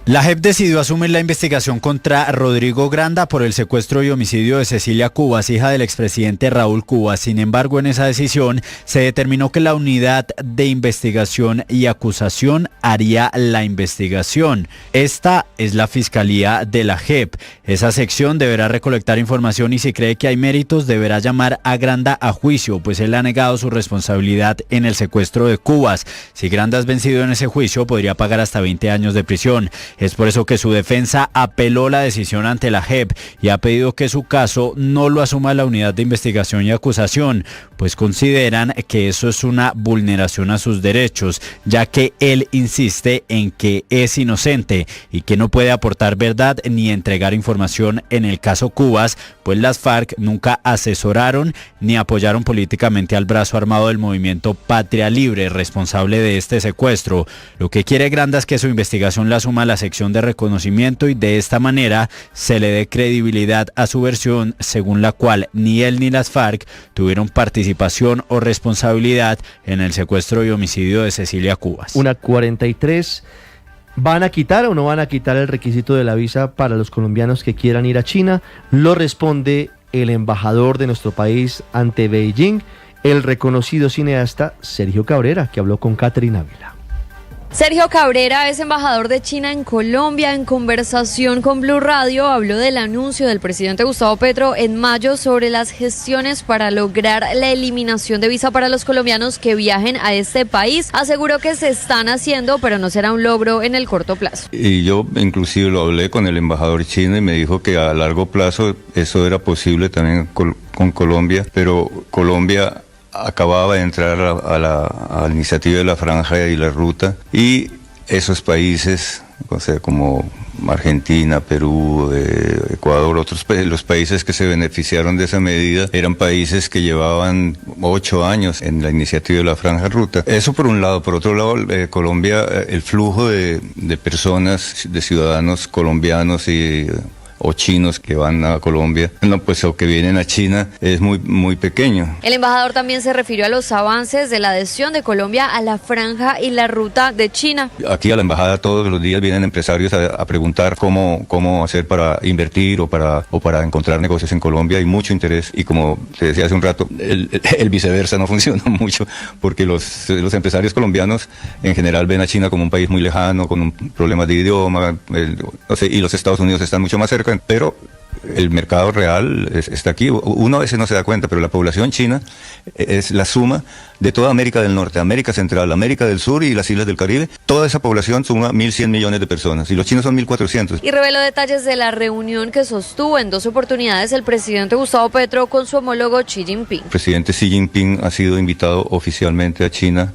Speaker 15: La JEP decidió asumir la investigación contra Rodrigo Granda por el secuestro y homicidio de Cecilia Cubas, hija del expresidente Raúl Cubas. Sin embargo, en esa decisión se determinó que la unidad de investigación y acusación haría la investigación. Esta es la Fiscalía de la JEP. Esa sección deberá recolectar información y si cree que hay méritos deberá llamar a Granda a juicio, pues él ha negado su responsabilidad en el secuestro de Cubas. Si Granda es vencido en ese juicio, podría pagar hasta 20 años de prisión. Es por eso que su defensa apeló la decisión ante la JEP y ha pedido que su caso no lo asuma la unidad de investigación y acusación, pues consideran que eso es una vulneración a sus derechos, ya que él insiste en que es inocente y que no puede aportar verdad ni entregar información en el caso Cubas, pues las FARC nunca asesoraron ni apoyaron políticamente al brazo armado del movimiento Patria Libre, responsable de este secuestro. Lo que quiere Granda es que su investigación la asuma la sección de reconocimiento y de esta manera se le dé credibilidad a su versión, según la cual ni él ni las FARC tuvieron participación o responsabilidad en el secuestro y homicidio de Cecilia Cubas.
Speaker 2: 1:43. ¿Van a quitar o no van a quitar el requisito de la visa para los colombianos que quieran ir a China? Lo responde el embajador de nuestro país ante Beijing, el reconocido cineasta Sergio Cabrera, que habló con Catherine Ávila.
Speaker 16: Sergio Cabrera es embajador de China en Colombia. En conversación con Blue Radio habló del anuncio del presidente Gustavo Petro en mayo sobre las gestiones para lograr la eliminación de visa para los colombianos que viajen a este país. Aseguró que se están haciendo, pero no será un logro en el corto plazo.
Speaker 17: Y yo inclusive lo hablé con el embajador chino y me dijo que a largo plazo eso era posible también con Colombia, pero Colombia acababa de entrar a la iniciativa de la Franja y la Ruta, y esos países, o sea, como Argentina, Perú, Ecuador, los países que se beneficiaron de esa medida eran países que llevaban 8 años en la iniciativa de la Franja Ruta. Eso por un lado. Por otro lado, Colombia, el flujo de personas, de ciudadanos colombianos o chinos que van a Colombia, o que vienen a China, es muy pequeño.
Speaker 16: El embajador también se refirió a los avances de la adhesión de Colombia a la Franja y la Ruta de China.
Speaker 17: Aquí a la embajada todos los días vienen empresarios a preguntar cómo hacer para invertir o para encontrar negocios en Colombia. Hay mucho interés y, como te decía hace un rato, el viceversa no funciona mucho, porque los empresarios colombianos en general ven a China como un país muy lejano, con un problema de idioma, y los Estados Unidos están mucho más cerca. Pero el mercado real está aquí. Uno a veces no se da cuenta, pero la población china es la suma de toda América del Norte, América Central, América del Sur y las Islas del Caribe. Toda esa población suma 1.100 millones de personas y los chinos son 1.400.
Speaker 16: Y reveló detalles de la reunión que sostuvo en 2 oportunidades el presidente Gustavo Petro con su homólogo Xi Jinping.
Speaker 17: El presidente Xi Jinping ha sido invitado oficialmente a China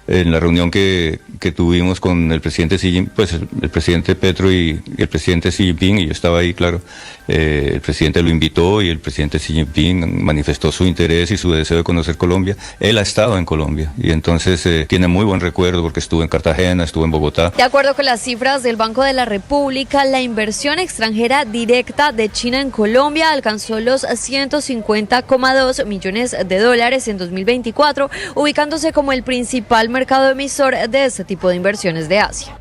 Speaker 17: en la reunión que tuvimos con el presidente Xi Jinping, pues el presidente Petro y el presidente Xi Jinping, y yo estaba ahí, claro, el presidente lo invitó y el presidente Xi Jinping manifestó su interés y su deseo de conocer Colombia. Él ha estado en Colombia y entonces tiene muy buen recuerdo porque estuvo en Cartagena, estuvo en Bogotá.
Speaker 16: De acuerdo con las cifras del Banco de la República, la inversión extranjera directa de China en Colombia alcanzó los 150,2 millones de dólares en 2024, ubicándose como el principal mercado emisor de este tipo de inversiones de Asia.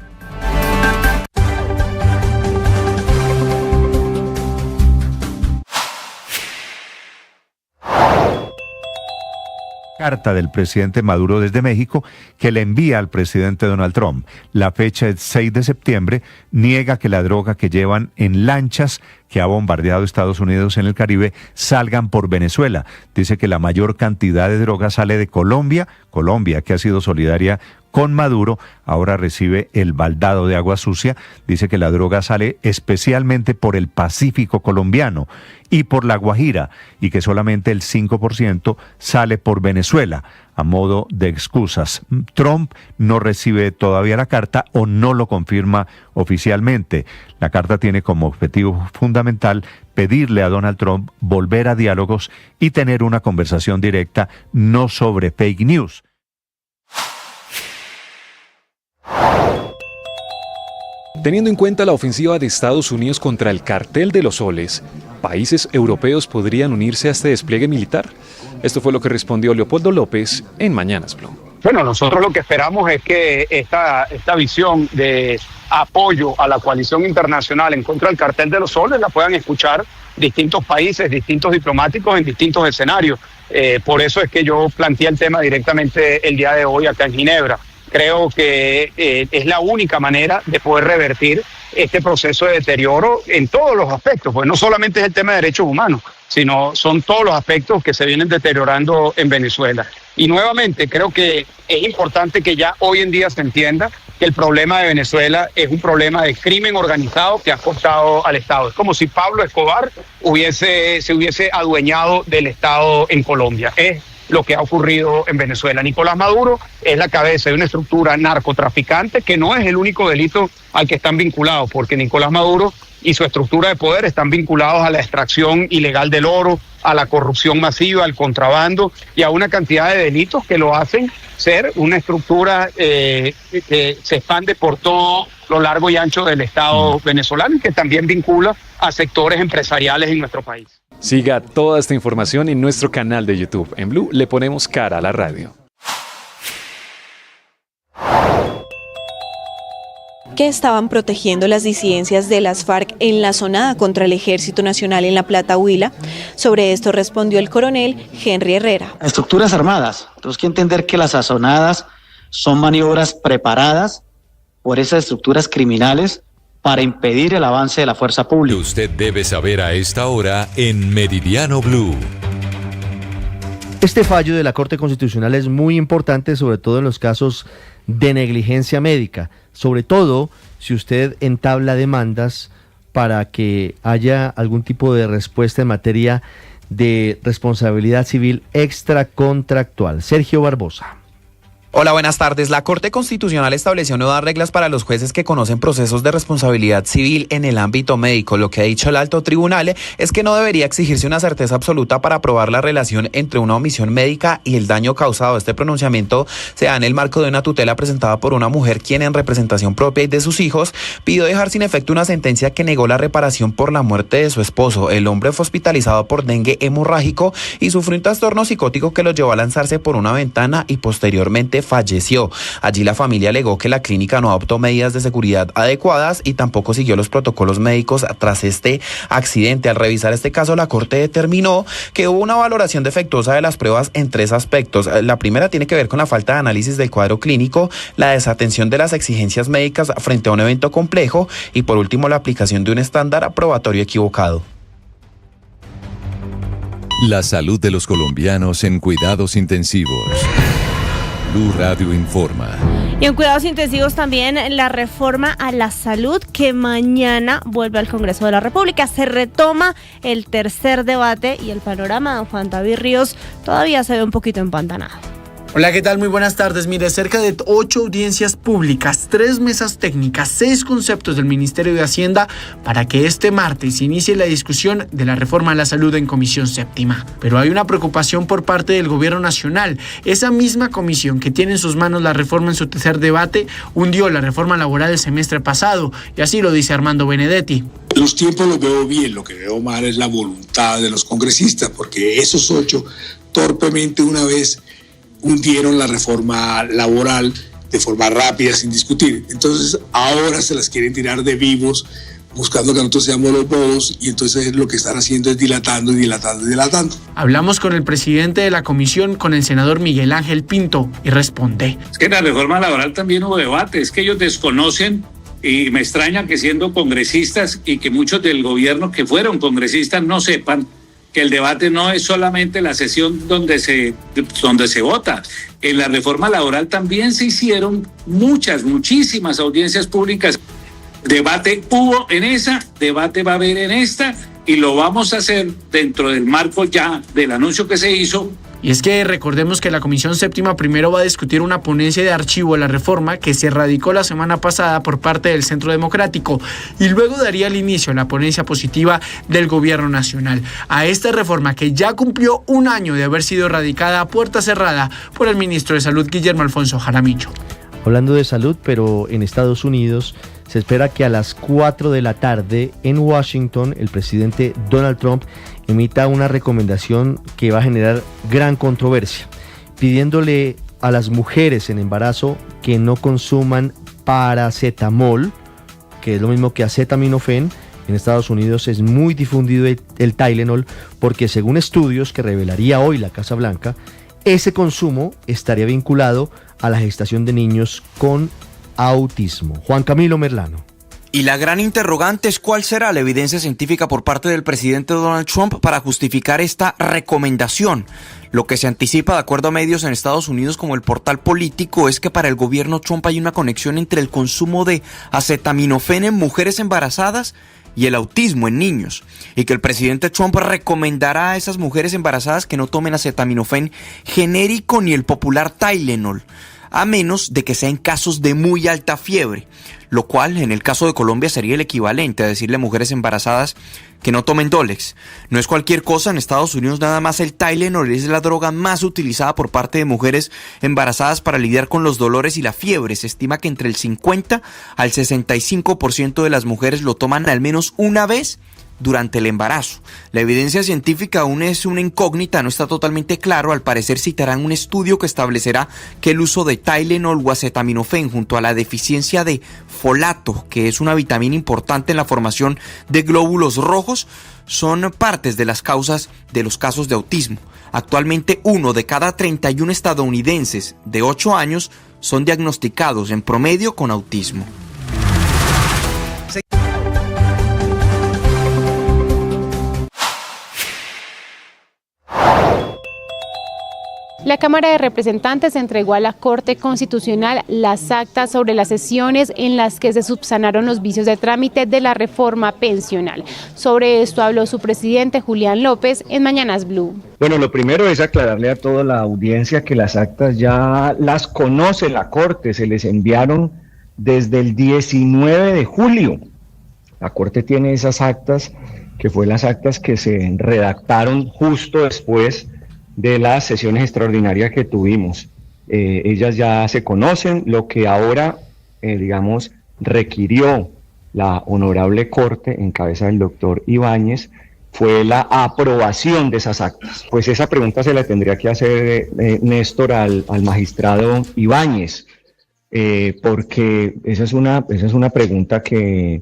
Speaker 12: Carta del presidente Maduro desde México que le envía al presidente Donald Trump. La fecha es 6 de septiembre. Niega que la droga que llevan en lanchas que ha bombardeado Estados Unidos en el Caribe salgan por Venezuela. Dice que la mayor cantidad de droga sale de Colombia, que ha sido solidaria con Maduro, ahora recibe el baldado de agua sucia. Dice que la droga sale especialmente por el Pacífico colombiano y por La Guajira, y que solamente el 5% sale por Venezuela, a modo de excusas. Trump no recibe todavía la carta o no lo confirma oficialmente. La carta tiene como objetivo fundamental pedirle a Donald Trump volver a diálogos y tener una conversación directa, no sobre fake news.
Speaker 1: Teniendo en cuenta la ofensiva de Estados Unidos contra el cartel de los soles, ¿países europeos podrían unirse a este despliegue militar? Esto fue lo que respondió Leopoldo López en Mañanas Blue.
Speaker 18: Bueno, nosotros lo que esperamos es que esta visión de apoyo a la coalición internacional en contra del cartel de los soles la puedan escuchar distintos países, distintos diplomáticos en distintos escenarios. Por eso es que yo planteé el tema directamente el día de hoy acá en Ginebra. Creo que es la única manera de poder revertir este proceso de deterioro en todos los aspectos, pues no solamente es el tema de derechos humanos, sino son todos los aspectos que se vienen deteriorando en Venezuela. Y nuevamente creo que es importante que ya hoy en día se entienda que el problema de Venezuela es un problema de crimen organizado que ha costado al Estado. Es como si Pablo Escobar se hubiese adueñado del Estado en Colombia. Es lo que ha ocurrido en Venezuela. Nicolás Maduro es la cabeza de una estructura narcotraficante que no es el único delito al que están vinculados, porque Nicolás Maduro y su estructura de poder están vinculados a la extracción ilegal del oro, a la corrupción masiva, al contrabando y a una cantidad de delitos que lo hacen ser una estructura que se expande por todo lo largo y ancho del Estado venezolano y que también vincula a sectores empresariales en nuestro país.
Speaker 1: Siga toda esta información en nuestro canal de YouTube. En Blue le ponemos cara a la radio.
Speaker 10: Que estaban protegiendo las disidencias de las FARC en la zonada contra el Ejército Nacional en La Plata, Huila. Sobre esto respondió el coronel Henry Herrera.
Speaker 11: Estructuras armadas. Tenemos que entender que las azonadas son maniobras preparadas por esas estructuras criminales para impedir el avance de la fuerza pública.
Speaker 3: Usted debe saber a esta hora en Meridiano Blue.
Speaker 2: Este fallo de la Corte Constitucional es muy importante, sobre todo en los casos de negligencia médica, sobre todo si usted entabla demandas para que haya algún tipo de respuesta en materia de responsabilidad civil extracontractual. Sergio Barbosa.
Speaker 9: Hola, buenas tardes. La Corte Constitucional estableció nuevas reglas para los jueces que conocen procesos de responsabilidad civil en el ámbito médico. Lo que ha dicho el alto tribunal es que no debería exigirse una certeza absoluta para probar la relación entre una omisión médica y el daño causado. Este pronunciamiento se da en el marco de una tutela presentada por una mujer quien, en representación propia y de sus hijos, pidió dejar sin efecto una sentencia que negó la reparación por la muerte de su esposo. El hombre fue hospitalizado por dengue hemorrágico y sufrió un trastorno psicótico que lo llevó a lanzarse por una ventana y posteriormente falleció. Allí la familia alegó que la clínica no adoptó medidas de seguridad adecuadas y tampoco siguió los protocolos médicos tras este accidente. Al revisar este caso, la Corte determinó que hubo una valoración defectuosa de las pruebas en tres aspectos. La primera tiene que ver con la falta de análisis del cuadro clínico, la desatención de las exigencias médicas frente a un evento complejo y, por último, la aplicación de un estándar probatorio equivocado.
Speaker 3: La salud de los colombianos en cuidados intensivos. Blue Radio informa.
Speaker 4: Y en cuidados intensivos también la reforma a la salud que mañana vuelve al Congreso de la República. Se retoma el tercer debate y el panorama de Juan David Ríos todavía se ve un poquito empantanado.
Speaker 6: Hola, ¿qué tal? Muy buenas tardes. Mire, cerca de 8 audiencias públicas, 3 mesas técnicas, 6 conceptos del Ministerio de Hacienda para que este martes inicie la discusión de la reforma a la salud en Comisión Séptima. Pero hay una preocupación por parte del Gobierno Nacional. Esa misma comisión que tiene en sus manos la reforma en su tercer debate hundió la reforma laboral el semestre pasado, y así lo dice Armando Benedetti.
Speaker 7: Los tiempos los veo bien, lo que veo mal es la voluntad de los congresistas, porque esos 8 torpemente una vez hundieron la reforma laboral de forma rápida, sin discutir. Entonces ahora se las quieren tirar de vivos, buscando que nosotros seamos los bobos, y entonces lo que están haciendo es dilatando.
Speaker 6: Hablamos con el presidente de la comisión, con el senador Miguel Ángel Pinto, y responde.
Speaker 19: Es que en la reforma laboral también hubo debate, es que ellos desconocen, y me extraña que siendo congresistas y que muchos del gobierno que fueron congresistas no sepan que el debate no es solamente la sesión donde se vota. En la reforma laboral también se hicieron muchísimas audiencias públicas. Debate hubo en esa, debate va a haber en esta, y lo vamos a hacer dentro del marco ya del anuncio que se hizo.
Speaker 6: Y es que recordemos que la Comisión Séptima primero va a discutir una ponencia de archivo a la reforma que se radicó la semana pasada por parte del Centro Democrático, y luego daría el inicio a la ponencia positiva del Gobierno Nacional a esta reforma que ya cumplió un año de haber sido radicada a puerta cerrada por el ministro de Salud, Guillermo Alfonso Jaramillo.
Speaker 2: Hablando de salud, pero en Estados Unidos, se espera que a las 4 de la tarde en Washington el presidente Donald Trump emita una recomendación que va a generar gran controversia, pidiéndole a las mujeres en embarazo que no consuman paracetamol, que es lo mismo que acetaminofén. En Estados Unidos es muy difundido el Tylenol, porque según estudios que revelaría hoy la Casa Blanca, ese consumo estaría vinculado a la gestación de niños con autismo. Juan Camilo Merlano.
Speaker 22: Y la gran interrogante es cuál será la evidencia científica por parte del presidente Donald Trump para justificar esta recomendación. Lo que se anticipa, de acuerdo a medios en Estados Unidos como el Portal Político, es que para el gobierno Trump hay una conexión entre el consumo de acetaminofén en mujeres embarazadas y el autismo en niños, y que el presidente Trump recomendará a esas mujeres embarazadas que no tomen acetaminofén genérico ni el popular Tylenol, a menos de que sean casos de muy alta fiebre, lo cual en el caso de Colombia sería el equivalente a decirle a mujeres embarazadas que no tomen Dolex. No es cualquier cosa, en Estados Unidos nada más el Tylenol es la droga más utilizada por parte de mujeres embarazadas para lidiar con los dolores y la fiebre. Se estima que entre el 50 al 65% de las mujeres lo toman al menos una vez durante el embarazo. La evidencia científica aún es una incógnita, no está totalmente claro. Al parecer citarán un estudio que establecerá que el uso de Tylenol o acetaminofén junto a la deficiencia de folato, que es una vitamina importante en la formación de glóbulos rojos, son partes de las causas de los casos de autismo. Actualmente 1 de cada 31 estadounidenses de 8 años son diagnosticados en promedio con autismo.
Speaker 14: La Cámara de Representantes entregó a la Corte Constitucional las actas sobre las sesiones en las que se subsanaron los vicios de trámite de la reforma pensional. Sobre esto habló su presidente Julián López en Mañanas Blue.
Speaker 23: Bueno, lo primero es aclararle a toda la audiencia que las actas ya las conoce la Corte, se les enviaron desde el 19 de julio. La Corte tiene esas actas, que fue las actas que se redactaron justo después de las sesiones extraordinarias que tuvimos. Ellas ya se conocen. Lo que ahora, requirió la honorable Corte en cabeza del doctor Ibáñez fue la aprobación de esas actas. Pues esa pregunta se la tendría que hacer Néstor al magistrado Ibáñez, porque esa es una pregunta que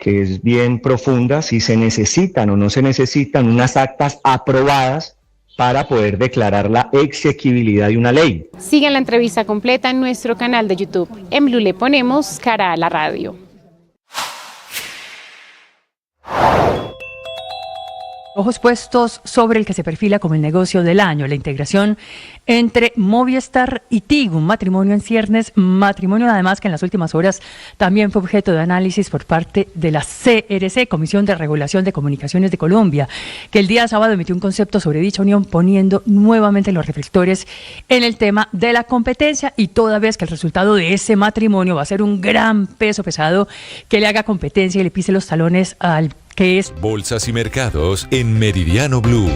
Speaker 23: es bien profunda, si se necesitan o no se necesitan unas actas aprobadas para poder declarar la exequibilidad de una ley.
Speaker 14: Sigan la entrevista completa en nuestro canal de YouTube. En Blue le ponemos cara a la radio.
Speaker 8: Ojos puestos sobre el que se perfila como el negocio del año, la integración entre Movistar y Tigo, un matrimonio en ciernes, matrimonio además que en las últimas horas también fue objeto de análisis por parte de la CRC, Comisión de Regulación de Comunicaciones de Colombia, que el día sábado emitió un concepto sobre dicha unión poniendo nuevamente los reflectores en el tema de la competencia y toda vez que el resultado de ese matrimonio va a ser un gran peso pesado que le haga competencia y le pise los talones al que es
Speaker 3: Bolsas y mercados en Meridiano Blue.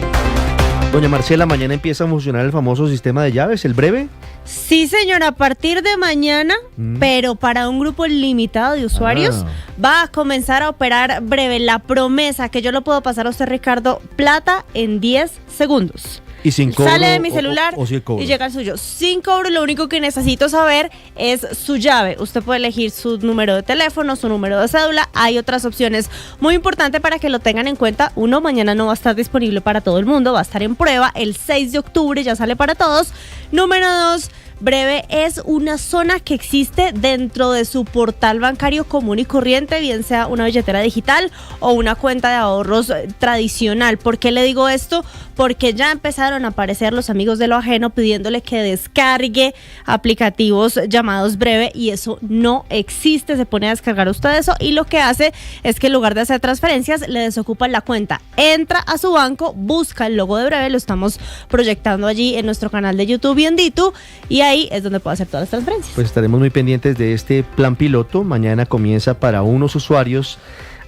Speaker 2: Doña Marcela, mañana empieza a funcionar el famoso sistema de llaves, el breve.
Speaker 4: Sí, señora, a partir de mañana, pero para un grupo limitado de usuarios, va a comenzar a operar breve. La promesa que yo lo puedo pasar a usted, Ricardo, plata en 10 segundos.
Speaker 2: Y sin cobro.
Speaker 4: Sale de mi celular
Speaker 2: o sin cobro.
Speaker 4: Y llega al suyo. Sin cobro, lo único que necesito saber es su llave. Usted puede elegir su número de teléfono, su número de cédula. Hay otras opciones. Muy importante para que lo tengan en cuenta. Uno, mañana no va a estar disponible para todo el mundo. Va a estar en prueba. El 6 de octubre ya sale para todos. Número 2. Breve es una zona que existe dentro de su portal bancario común y corriente, bien sea una billetera digital o una cuenta de ahorros tradicional. ¿Por qué le digo esto? Porque ya empezaron a aparecer los amigos de lo ajeno pidiéndole que descargue aplicativos llamados Breve y eso no existe. Se pone a descargar usted eso y lo que hace es que en lugar de hacer transferencias le desocupan la cuenta. Entra a su banco, busca el logo de Breve, lo estamos proyectando allí en nuestro canal de YouTube y en Ditu y ahí es donde puede hacer todas las transferencias.
Speaker 2: Pues estaremos muy pendientes de este plan piloto. Mañana comienza para unos usuarios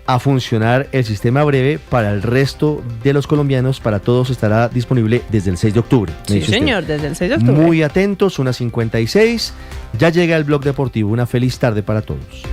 Speaker 2: a funcionar el sistema Breve. Para el resto de los colombianos, para todos estará disponible desde el 6 de octubre.
Speaker 4: Sí, señor, desde el 6 de octubre.
Speaker 2: Muy atentos, 1:56. Ya llega el Blog Deportivo. Una feliz tarde para todos.